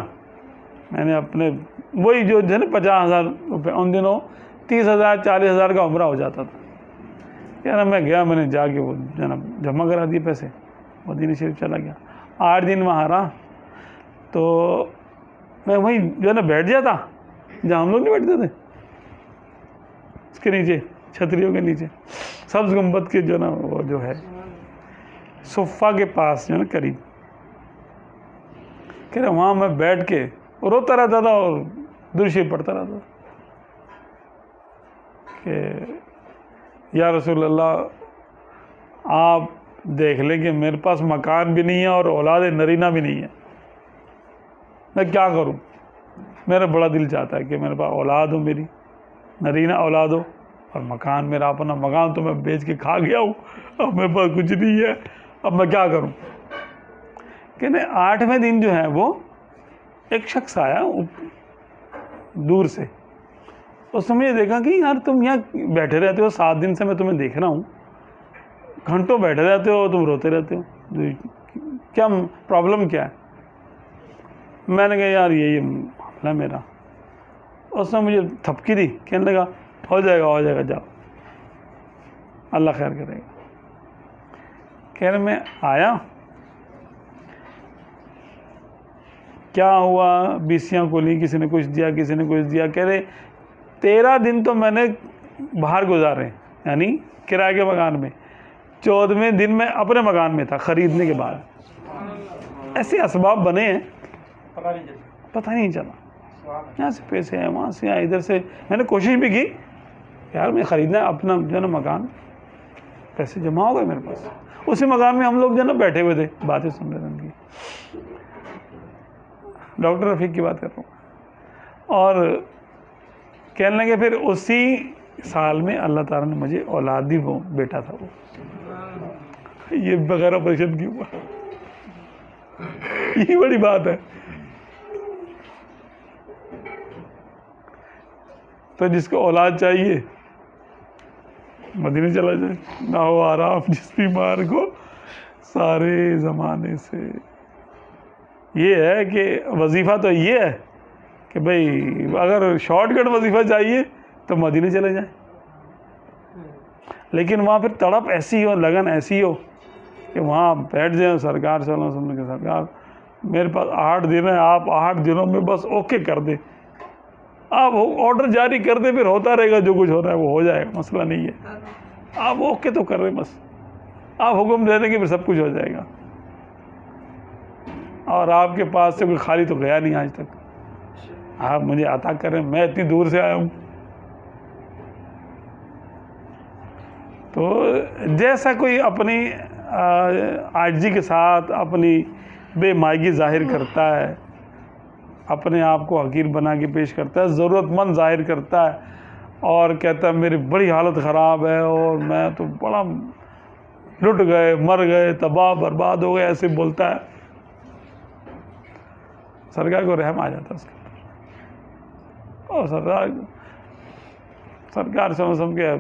Speaker 1: میں نے اپنے وہی جو ہے نا 50,000 روپے، ان دنوں 30,000 40,000 کا عمرہ ہو جاتا تھا. کہہ رہا میں گیا، میں نے جا کے وہ جو ہے نا جمع کرا دیے پیسے، مدینہ شریف چلا گیا. 8 دن وہاں رہا تو میں وہیں جو ہے نا بیٹھ جاتا جہاں ہم لوگ نہیں بیٹھتے تھے، اس کے نیچے چھتریوں کے نیچے سبز گنبد کے جو نا وہ جو ہے صفہ کے پاس جو ہے نا قریب. کہہ رہے وہاں میں بیٹھ کے روتا رہتا تھا اور درود شریف پڑھتا رہتا تھا کہ یا رسول اللہ آپ دیکھ لیں کہ میرے پاس مکان بھی نہیں ہے اور اولاد نرینہ بھی نہیں ہے، میں کیا کروں. میرا بڑا دل چاہتا ہے کہ میرے پاس اولاد ہو، میری نرینہ اولاد ہو، اور مکان میرا اپنا مکان تو میں بیچ کے کھا گیا ہوں، اب میرے پاس کچھ نہیں ہے، اب میں کیا کروں. کہ 8ویں دن جو ہے وہ ایک شخص آیا دور سے. اس نے مجھے دیکھا کہ یار تم یہاں بیٹھے رہتے ہو، 7 دن سے میں تمہیں دیکھ رہا ہوں، گھنٹوں بیٹھے رہتے ہو، تم روتے رہتے ہو، کیا پرابلم کیا ہے. میں نے کہا یار یہ معاملہ ہے میرا. اس نے مجھے تھپکی دی، کہنے لگا ہو جائے گا جاؤ، اللہ خیر کرے گا. کہہ رہے میں آیا، کیا ہوا، بیسیاں کھولی، کسی نے کچھ دیا کسی نے کچھ دیا. کہہ رہے 13 دن تو میں نے باہر گزارے، یعنی کرائے کے مکان میں. 14ویں دن میں اپنے مکان میں تھا خریدنے کے بعد. ایسے اسباب بنے ہیں پتہ نہیں چلا. یہاں سے پیسے ہیں، وہاں سے ادھر سے. میں نے کوشش بھی کی یار میں خریدنا ہے اپنا جو ہے نا مکان.
Speaker 3: پیسے جمع ہو گئے میرے پاس. اسی مکان میں ہم لوگ جو ہے نا بیٹھے ہوئے تھے, باتیں سن رہے تھے ان کی. ڈاکٹر رفیق کی بات کر رہا ہوں. اور کہنے لگے پھر اسی سال میں اللہ تعالیٰ نے مجھے اولاد دی, وہ بیٹا تھا وہ, یہ بغیر آپریشن کی ہوا. یہی بڑی بات ہے. تو جس کو اولاد چاہیے مدینے چلا جائے, نہ ہو آرام جس بیمار کو سارے زمانے سے. یہ ہے کہ وظیفہ تو یہ ہے کہ بھئی اگر شارٹ کٹ وظیفہ چاہیے تو مدینے چلے جائیں, لیکن وہاں پھر تڑپ ایسی ہو, لگن ایسی ہو کہ وہاں بیٹھ جائیں. سرکار صلی اللہ علیہ وسلم کے سرکار میرے پاس 8 دن ہیں, آپ 8 دنوں میں بس اوکے کر دیں, آپ آرڈر جاری کر دیں, پھر ہوتا رہے گا جو کچھ ہو رہا ہے وہ ہو جائے گا, مسئلہ نہیں ہے. آپ اوکے تو کر رہے, بس آپ حکم دے دیں کہ پھر سب کچھ ہو جائے گا. اور آپ کے پاس سے کوئی خالی تو گیا نہیں آج تک. آپ مجھے عطا کریں, میں اتنی دور سے آیا ہوں. تو جیسا کوئی اپنی عاجزی کے ساتھ اپنی بے مائگی ظاہر کرتا ہے, اپنے آپ کو حقیر بنا کے پیش کرتا ہے, ضرورت مند ظاہر کرتا ہے اور کہتا ہے میری بڑی حالت خراب ہے اور میں تو بڑا لٹ گئے, مر گئے, تباہ برباد ہو گئے, ایسے بولتا ہے. سرکار کو رحم آ جاتا ہے اس کے اوپر. اور سرکار صلی اللہ علیہ وسلم کے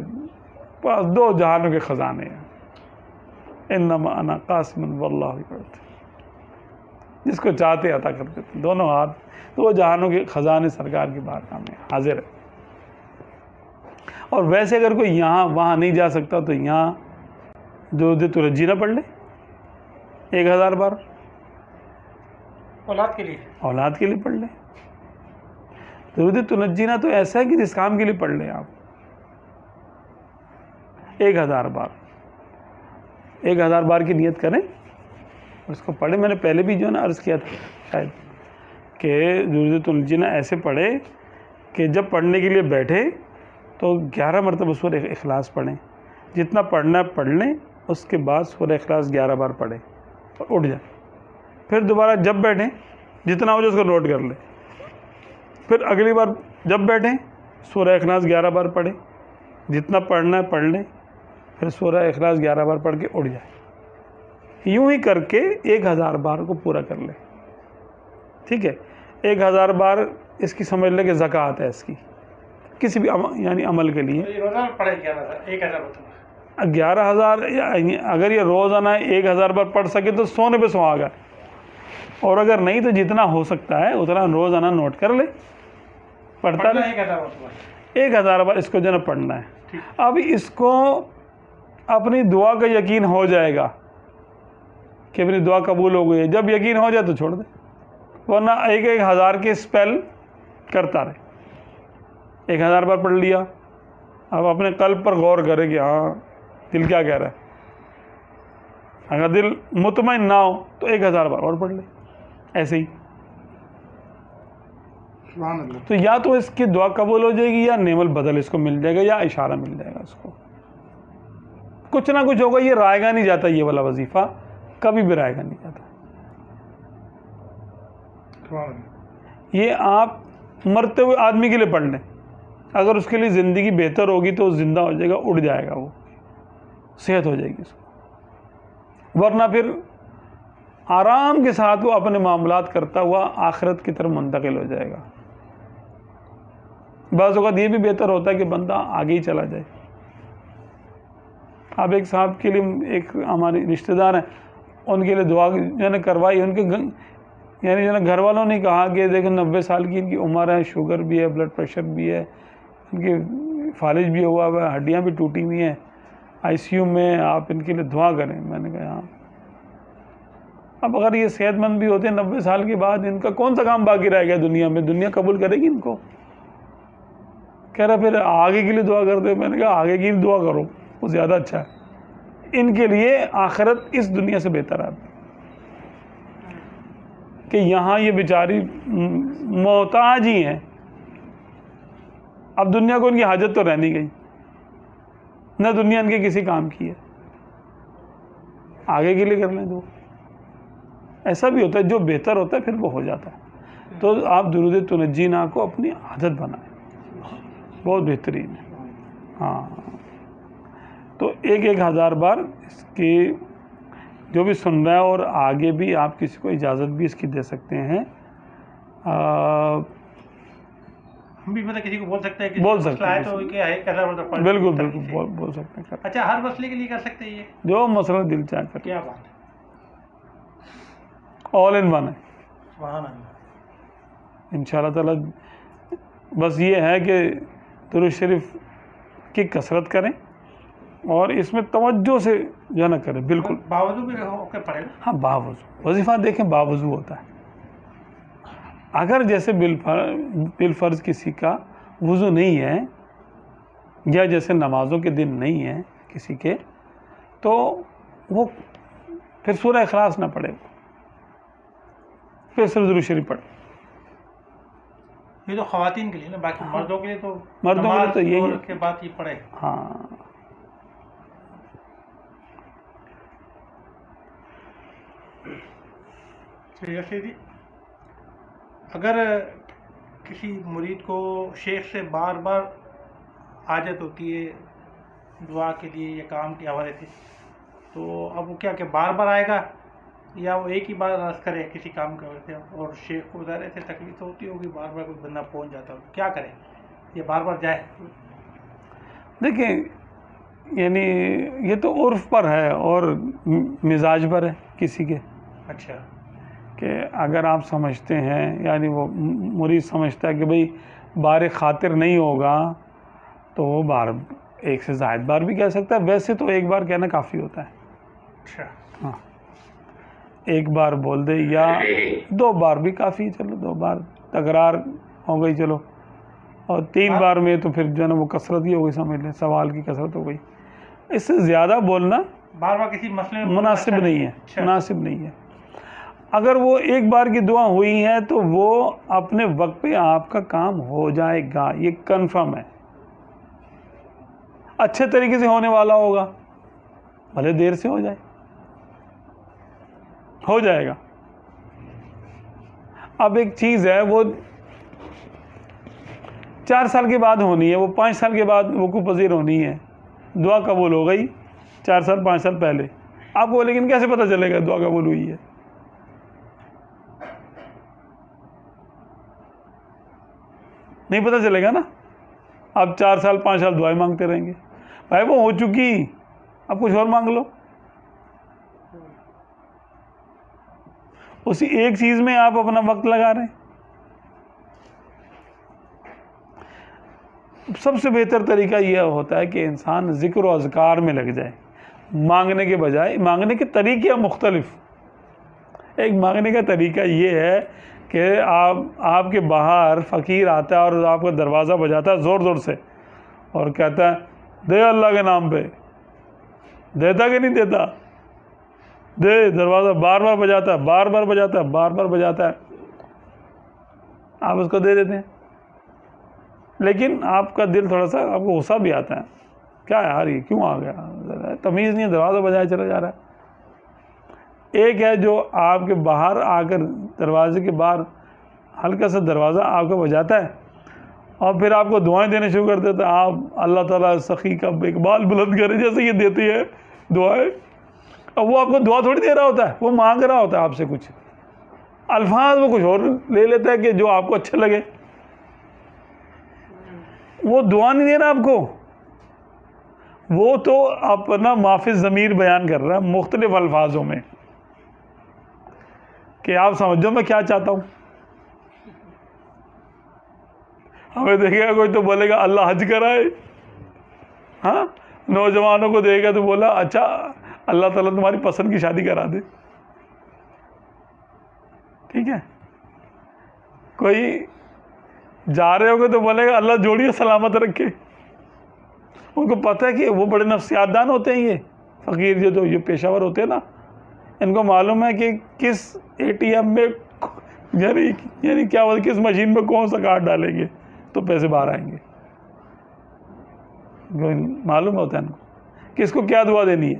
Speaker 3: پاس 2 جہانوں کے خزانے ہیں. انما انا قاسم واللہ کرتے, جس کو چاہتے عطا کر دیتے. دونوں ہاتھ 2 جہانوں کے خزانے سرکار کی بارگاہ میں حاضر ہے. اور ویسے اگر کوئی یہاں وہاں نہیں جا سکتا تو یہاں درود تنجی نہ پڑھ لے 1000 بار,
Speaker 2: اولاد کے لیے,
Speaker 3: اولاد کے لیے پڑھ لیں. درود تنجی نہ تو ایسا ہے کہ جس کام کے لیے پڑھ لیں آپ 1000 بار, 1000 بار کی نیت کریں, اس کو پڑھیں. میں نے پہلے بھی جو ہے نا عرض کیا تھا شاید کہ درود تنجی نہ ایسے پڑھے کہ جب پڑھنے کے لیے بیٹھے تو 11 مرتبہ سورہ اخلاص پڑھیں. جتنا پڑھنا ہے پڑھ لیں, اس کے بعد سورہ اخلاص 11 بار پڑھیں اور اٹھ جائیں. پھر دوبارہ جب بیٹھیں جتنا ہو جائے اس کو نوٹ کر لیں. پھر اگلی بار جب بیٹھیں سورہ اخلاص 11 بار پڑھیں, جتنا پڑھنا ہے پڑھ لیں, پھر سورہ اخلاص 11 بار پڑھ کے اٹھ جائیں. یوں ہی کر کے 1000 بار کو پورا کر لیں. ٹھیک ہے, 1000 بار اس کی سمجھ لیں کہ زکوٰۃ ہے اس کی, کسی بھی یعنی عمل کے لیے.
Speaker 2: روزانہ پڑھے 1000 ہوتا
Speaker 3: 11,000 اگر یہ روزانہ 1000 بار پڑھ سکے تو سونے پہ سہاگا, اور اگر نہیں تو جتنا ہو سکتا ہے اتنا روزانہ نوٹ کر لے, پڑھتا رہے. 1000 بار اس کو جو ہے پڑھنا ہے. اب اس کو اپنی دعا کا یقین ہو جائے گا کہ اپنی دعا قبول ہو گئی ہے. جب یقین ہو جائے تو چھوڑ دے, ورنہ 1000 کے اسپیل کرتا رہے. 1000 بار پڑھ لیا, اب اپنے قلب پر غور کرے کہ ہاں دل کیا کہہ رہا ہے. اگر دل مطمئن نہ ہو تو 1000 بار اور پڑھ لے ایسے ہی.
Speaker 2: سبحان اللہ.
Speaker 3: تو یا تو اس کی دعا قبول ہو جائے گی یا نعم البدل اس کو مل جائے گا یا اشارہ مل جائے گا اس کو. کچھ نہ کچھ ہوگا, یہ رائے گا نہیں جاتا, یہ والا وظیفہ کبھی بھی رائے گا نہیں جاتا.
Speaker 2: سبحان اللہ.
Speaker 3: یہ آپ مرتے ہوئے آدمی کے لیے پڑھ لیں, اگر اس کے لیے زندگی بہتر ہوگی تو زندہ ہو جائے گا, اٹھ جائے گا, وہ صحت ہو جائے گی اس کو. ورنہ پھر آرام کے ساتھ وہ اپنے معاملات کرتا ہوا آخرت کی طرف منتقل ہو جائے گا. بعض اوقات یہ بھی بہتر ہوتا ہے کہ بندہ آگے ہی چلا جائے. اب ایک صاحب کے لیے, ایک ہمارے رشتہ دار ہیں, ان کے لیے دعا جو ہے کروائی. ان کے یعنی جو ہے گھر والوں نے کہا کہ دیکھو 90 سال کی ان کی عمر ہے, شوگر بھی ہے, بلڈ پریشر بھی ہے, ان کے فالج بھی ہوا ہوا ہے, ہڈیاں بھی ٹوٹی ہوئی ہیں, آئی سی یو میں, آپ ان کے لیے دعا کریں. میں نے کہا ہاں. اب اگر یہ صحت مند بھی ہوتے ہیں 90 سال کے بعد, ان کا کون سا کام باقی رہ گیا دنیا میں, دنیا قبول کرے گی ان کو. کہہ رہا پھر آگے کے لیے دعا کر دو. میں نے کہا آگے کی دعا کرو, وہ زیادہ اچھا ہے. ان کے لیے آخرت اس دنیا سے بہتر ہے کہ یہاں یہ بیچاری محتاج ہی ہیں. اب دنیا کو ان کی حاجت تو رہ نہیں گئی, نہ دنیا ان کے کسی کام کی ہے. آگے کے لیے کر لیں دعا. ایسا بھی ہوتا ہے جو بہتر ہوتا ہے پھر وہ ہو جاتا ہے. تو آپ درود تنجینا کو اپنی عادت بنائیں, بہت بہترین ہے. ہاں تو 1000 بار اس کی جو بھی سن رہا ہے, اور آگے بھی آپ کسی کو اجازت بھی اس کی دے سکتے ہیں.
Speaker 2: ہم بھی مطلب کسی کو بول سکتے ہیں کہ
Speaker 3: بول سکتے
Speaker 2: مسئلہ ہے
Speaker 3: ہیں
Speaker 2: تو کیا ہے کیسا مطلب پڑھ
Speaker 3: بالکل بالکل بول سکتے ہیں.
Speaker 2: اچھا ہر مسئلے کے لیے کر سکتے ہیں یہ؟
Speaker 3: جو مسئلہ دل چاہ کر,
Speaker 2: کیا بات ہے,
Speaker 3: آل ان ون ہے
Speaker 2: سبحان اللہ.
Speaker 3: ان شاء اللہ تعالیٰ. بس یہ ہے کہ درود شریف کی کثرت کریں اور اس میں توجہ سے جو ہے نا کریں. بالکل
Speaker 2: باوضو بھی ہو کے پڑھے گا.
Speaker 3: ہاں باوضو وظیفہ دیکھیں باوضو ہوتا ہے. اگر جیسے بالفرض کسی کا وضو نہیں ہے, یا جیسے نمازوں کے دن نہیں ہے کسی کے, تو وہ پھر سورہ اخلاص نہ پڑھے, پھر صرف درود شریف پڑھے.
Speaker 2: یہ تو خواتین کے لیے نا, باقی مردوں کے لیے تو
Speaker 3: مردوں کے لیے تو یہی
Speaker 2: نماز
Speaker 3: ہے.
Speaker 2: کے بعد یہ پڑھے.
Speaker 3: ہاں
Speaker 2: جیسے اگر کسی مرید کو شیخ سے بار بار حاجت ہوتی ہے دعا کے لیے یا کام کے حوالے سے, تو اب وہ کیا کہ بار بار آئے گا, یا وہ ایک ہی بار عرض کرے کسی کام کے حوالے سے, اور شیخ کو ظاہر سے تکلیف ہوتی ہوگی, بار بار کوئی بندہ پہنچ جاتا ہوگا, کیا کرے یہ بار بار جائے؟
Speaker 3: دیکھیں یعنی یہ تو عرف پر ہے اور مزاج پر ہے کسی کے.
Speaker 2: اچھا,
Speaker 3: کہ اگر آپ سمجھتے ہیں, یعنی وہ مرید سمجھتا ہے کہ بھئی بار خاطر نہیں ہوگا, تو وہ بار ایک سے زائد بار بھی کہہ سکتا ہے. ویسے تو ایک بار کہنا کافی ہوتا ہے.
Speaker 2: اچھا,
Speaker 3: ہاں ایک بار بول دے, یا 2 بار بھی کافی, چلو 2 بار تکرار ہو گئی چلو, اور 3 بار میں تو پھر جو ہے نا وہ کثرت ہی ہو گئی, سمجھ لیں سوال کی کثرت ہو گئی. اس سے زیادہ بولنا
Speaker 2: بار بار کسی مسئلے میں
Speaker 3: مناسب نہیں ہے,
Speaker 2: اچھا.
Speaker 3: مناسب نہیں ہے. اگر وہ ایک بار کی دعا ہوئی ہے تو وہ اپنے وقت پہ آپ کا کام ہو جائے گا, یہ کنفرم ہے. اچھے طریقے سے ہونے والا ہوگا, بھلے دیر سے ہو جائے, ہو جائے گا. اب ایک چیز ہے وہ 4 سال کے بعد ہونی ہے, وہ 5 سال کے بعد وقوع پذیر ہونی ہے. دعا قبول ہو گئی 4 سال 5 سال پہلے, آپ کو لیکن کیسے پتہ چلے گا دعا قبول ہوئی ہے؟ نہیں پتہ چلے گا نا. آپ 4 سال 5 سال دعائیں مانگتے رہیں گے, بھائی وہ ہو چکی, اب کچھ اور مانگ لو. اسی ایک چیز میں آپ اپنا وقت لگا رہے ہیں. سب سے بہتر طریقہ یہ ہوتا ہے کہ انسان ذکر و اذکار میں لگ جائے, مانگنے کے بجائے. مانگنے کے طریقے مختلف. ایک مانگنے کا طریقہ یہ ہے کہ آپ کے باہر فقیر آتا ہے اور آپ کا دروازہ بجاتا ہے زور زور سے, اور کہتا ہے دے اللہ کے نام پہ. دیتا کہ نہیں دیتا؟ دے. دروازہ بار بار بجاتا ہے, بار بار بجاتا ہے, بار بار بجاتا ہے, آپ اس کو دے دیتے ہیں. لیکن آپ کا دل تھوڑا سا, آپ کو غصہ بھی آتا ہے, کیا یار یہ کیوں آ گیا, تمیز نہیں ہے, دروازہ بجائے چلا جا رہا ہے. ایک ہے جو آپ کے باہر آ کر دروازے کے باہر ہلکا سا دروازہ آپ کو بجاتا ہے, اور پھر آپ کو دعائیں دینے شروع کر دیتا ہے. آپ اللہ تعالیٰ سخی کا اقبال بلند کرے, جیسے یہ دیتی ہے دعائیں. اب وہ آپ کو دعا تھوڑی دے رہا ہوتا ہے, وہ مانگ رہا ہوتا ہے آپ سے کچھ الفاظ, وہ کچھ اور لے لیتا ہے کہ جو آپ کو اچھے لگے. وہ دعا نہیں دے رہا آپ کو, وہ تو اپنا معافی ضمیر بیان کر رہا ہے مختلف الفاظوں میں, کہ آپ سمجھو میں کیا چاہتا ہوں. ہمیں دیکھے گا کوئی تو بولے گا اللہ حج کرائے, ہاں نوجوانوں کو دیکھے گا تو بولا اچھا اللہ تعالیٰ تمہاری پسند کی شادی کرا دے. ٹھیک ہے, کوئی جا رہے ہوگے تو بولے گا اللہ جوڑیے سلامت رکھے. ان کو پتہ ہے کہ وہ بڑے نفسیات دان ہوتے ہیں, یہ فقیر جو تو یہ پیشہ ور ہوتے ہیں نا, ان کو معلوم ہے کہ کس ATM میں یعنی کیا کس مشین میں کون سا کارڈ ڈالیں گے تو پیسے باہر آئیں گے. معلوم ہوتا ہے ان کو کس کو کیا دعا دینی ہے.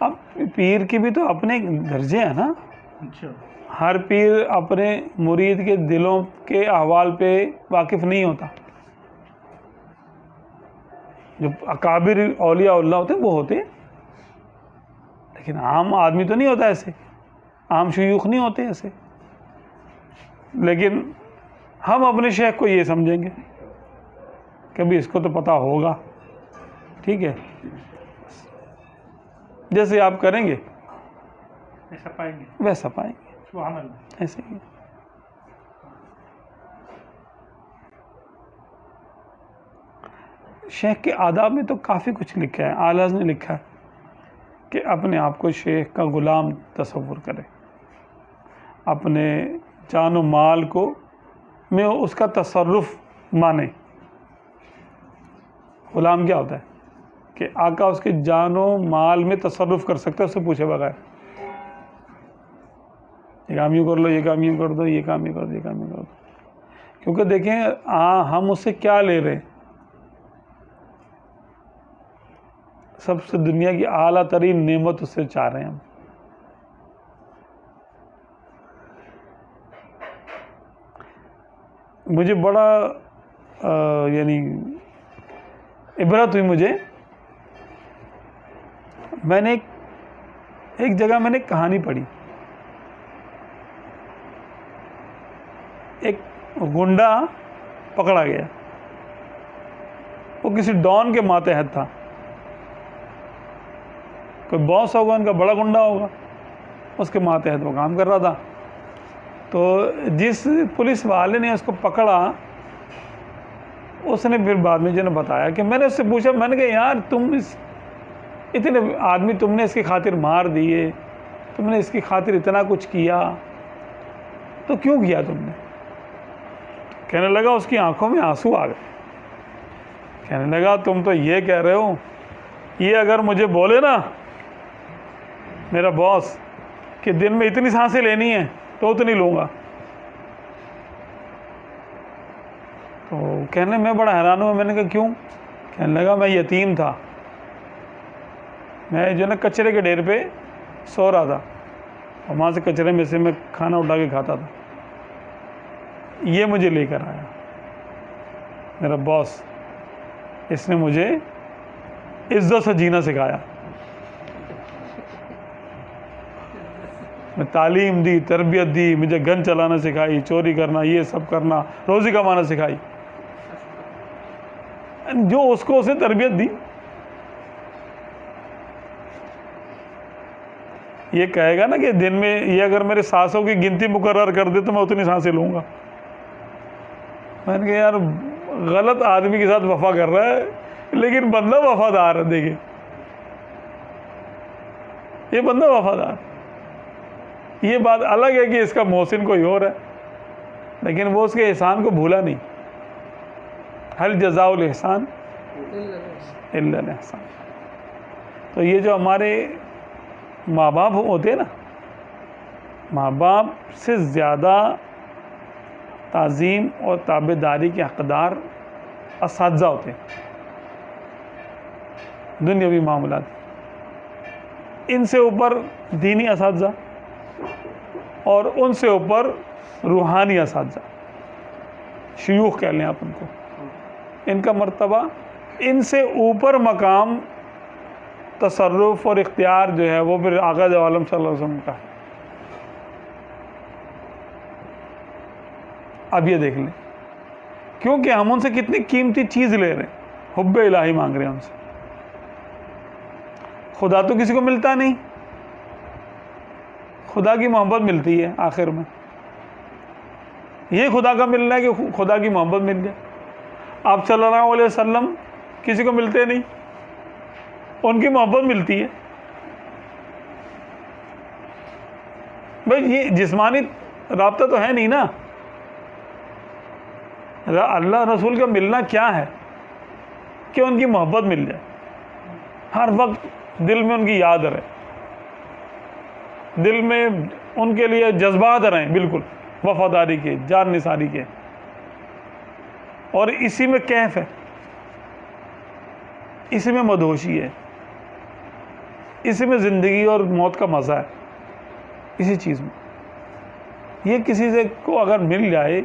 Speaker 3: اب پیر کی بھی تو اپنے درجے ہیں نا.
Speaker 2: اچھا.
Speaker 3: ہر پیر اپنے مرید کے دلوں کے احوال پہ واقف نہیں ہوتا. جو اکابر اولیاء اللہ ہوتے ہیں وہ ہوتے ہیں, لیکن عام آدمی تو نہیں ہوتا ایسے, عام شیوخ نہیں ہوتے ایسے. لیکن ہم اپنے شیخ کو یہ سمجھیں گے کہ بھی اس کو تو پتہ ہوگا, ٹھیک ہے, جیسے آپ کریں گے
Speaker 2: ایسا پائیں گے.
Speaker 3: ویسا پائیں گے,
Speaker 2: سبحان اللہ.
Speaker 3: ایسے ہی. شیخ کے آداب میں تو کافی کچھ لکھا ہے. اعلیٰ نے لکھا ہے کہ اپنے آپ کو شیخ کا غلام تصور کرے, اپنے جان و مال کو میں اس کا تصرف مانے. غلام کیا ہوتا ہے کہ آقا اس کے جان و مال میں تصرف کر سکتا ہے اس سے پوچھے بغیر. یہ کام یوں کر لو, یہ کام یوں کر دو, یہ کام یوں کر دو, یہ کام یوں کر دو. کیونکہ دیکھیں ہم اس سے کیا لے رہے ہیں, سب سے دنیا کی اعلیٰ ترین نعمت اس سے چاہ رہے ہیں ہم. مجھے بڑا یعنی عبرت ہوئی مجھے. میں نے ایک جگہ میں نے کہانی پڑھی, ایک گنڈا پکڑا گیا, وہ کسی ڈان کے ماتحت تھا. کوئی باس ہوگا ان کا, بڑا گنڈا ہوگا, اس کے ماتحت وہ کام کر رہا تھا. تو جس پولیس والے نے اس کو پکڑا, اس نے پھر بعد میں جو نے بتایا کہ میں نے اس سے پوچھا, میں نے کہا یار تم اتنے آدمی تم نے اس کی خاطر مار دیے, تم نے اس کی خاطر اتنا کچھ کیا, تو کیوں کیا تم نے؟ کہنے لگا اس کی آنکھوں میں آنسو آ گئے. کہنے لگا تم تو یہ کہہ رہے ہو, یہ اگر مجھے بولے نا میرا باس کہ دن میں اتنی سانسیں لینی ہیں تو اتنی لوں گا. تو کہنے میں بڑا حیران ہوا. میں نے کہا کیوں؟ کہنے لگا میں یتیم تھا, میں جو نا کچرے کے ڈھیر پہ سو رہا تھا, اور وہاں سے کچرے میں سے میں کھانا اٹھا کے کھاتا تھا. یہ مجھے لے کر آیا میرا باس, اس نے مجھے عزت سے جینا سکھایا. میں تعلیم دی, تربیت دی, مجھے گن چلانا سکھائی, چوری کرنا, یہ سب کرنا, روزی کمانا سکھائی. جو اس کو اسے تربیت دی, یہ کہے گا نا کہ دن میں یہ اگر میرے سانسوں کی گنتی مقرر کر دے تو میں اتنی سانسیں لوں گا. میں نے کہا یار غلط آدمی کے ساتھ وفا کر رہا ہے, لیکن بندہ وفادار ہے. دیکھیں یہ بندہ وفادار. یہ بات الگ ہے کہ اس کا محسن کوئی اور ہے, لیکن وہ اس کے احسان کو بھولا نہیں. هل جزاء الاحسان الا الاحسان. تو یہ جو ہمارے ماں باپ ہوتے ہیں نا, ماں باپ سے زیادہ تعظیم اور تابعداری کے حقدار اساتذہ ہوتے ہیں دنیاوی معاملات. ان سے اوپر دینی اساتذہ, اور ان سے اوپر روحانی اساتذہ, شیوخ کہہ لیں آپ ان کو. ان کا مرتبہ, ان سے اوپر مقام تصرف اور اختیار جو ہے وہ پھر آقا دو عالم صلی اللہ علیہ وسلم کا ہے. اب یہ دیکھ لیں, کیونکہ ہم ان سے کتنی قیمتی چیز لے رہے ہیں, حب الہی مانگ رہے ہیں ان سے. خدا تو کسی کو ملتا نہیں, خدا کی محبت ملتی ہے آخر میں. یہ خدا کا ملنا ہے کہ خدا کی محبت مل جائے. آپ صلی اللہ علیہ وسلم کسی کو ملتے نہیں, ان کی محبت ملتی ہے. بھائی یہ جسمانی رابطہ تو ہے نہیں نا. اللہ رسول کا ملنا کیا ہے کہ ان کی محبت مل جائے, ہر وقت دل میں ان کی یاد رہے, دل میں ان کے لیے جذبات رہیں بالکل وفاداری کے, جان نثاری کے. اور اسی میں کیف ہے, اسی میں مدہوشی ہے.
Speaker 1: اسی میں زندگی اور موت کا مزہ ہے، اسی چیز میں. یہ کسی سے کو اگر مل جائے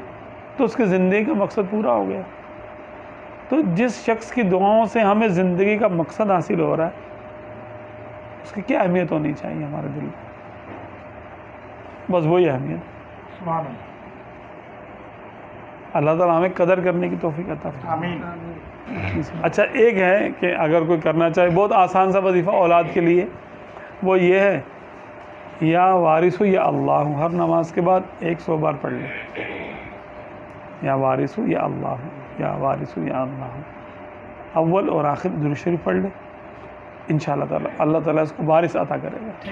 Speaker 1: تو اس کی زندگی کا مقصد پورا ہو گیا. تو جس شخص کی دعاؤں سے ہمیں زندگی کا مقصد حاصل ہو رہا ہے اس کی کیا اہمیت ہونی چاہیے ہمارے دل میں. بس وہی اہمیت.
Speaker 2: سبحان اللہ.
Speaker 1: اللہ تعالیٰ ہمیں قدر کرنے کی توفیق عطا فرمائے.
Speaker 2: آمین.
Speaker 1: اچھا ایک ہے کہ اگر کوئی کرنا چاہے، بہت آسان سا وظیفہ اولاد کے لیے، وہ یہ ہے یا وارث یا اللہ، ہر نماز کے بعد 100 بار پڑھ لے. یا وارث یا اللہ، یا وارث یا اللہ، اول اور آخر درود شریف پڑھ لے، انشاءاللہ تعالیٰ اللہ تعالیٰ اس کو وارث عطا کرے گا.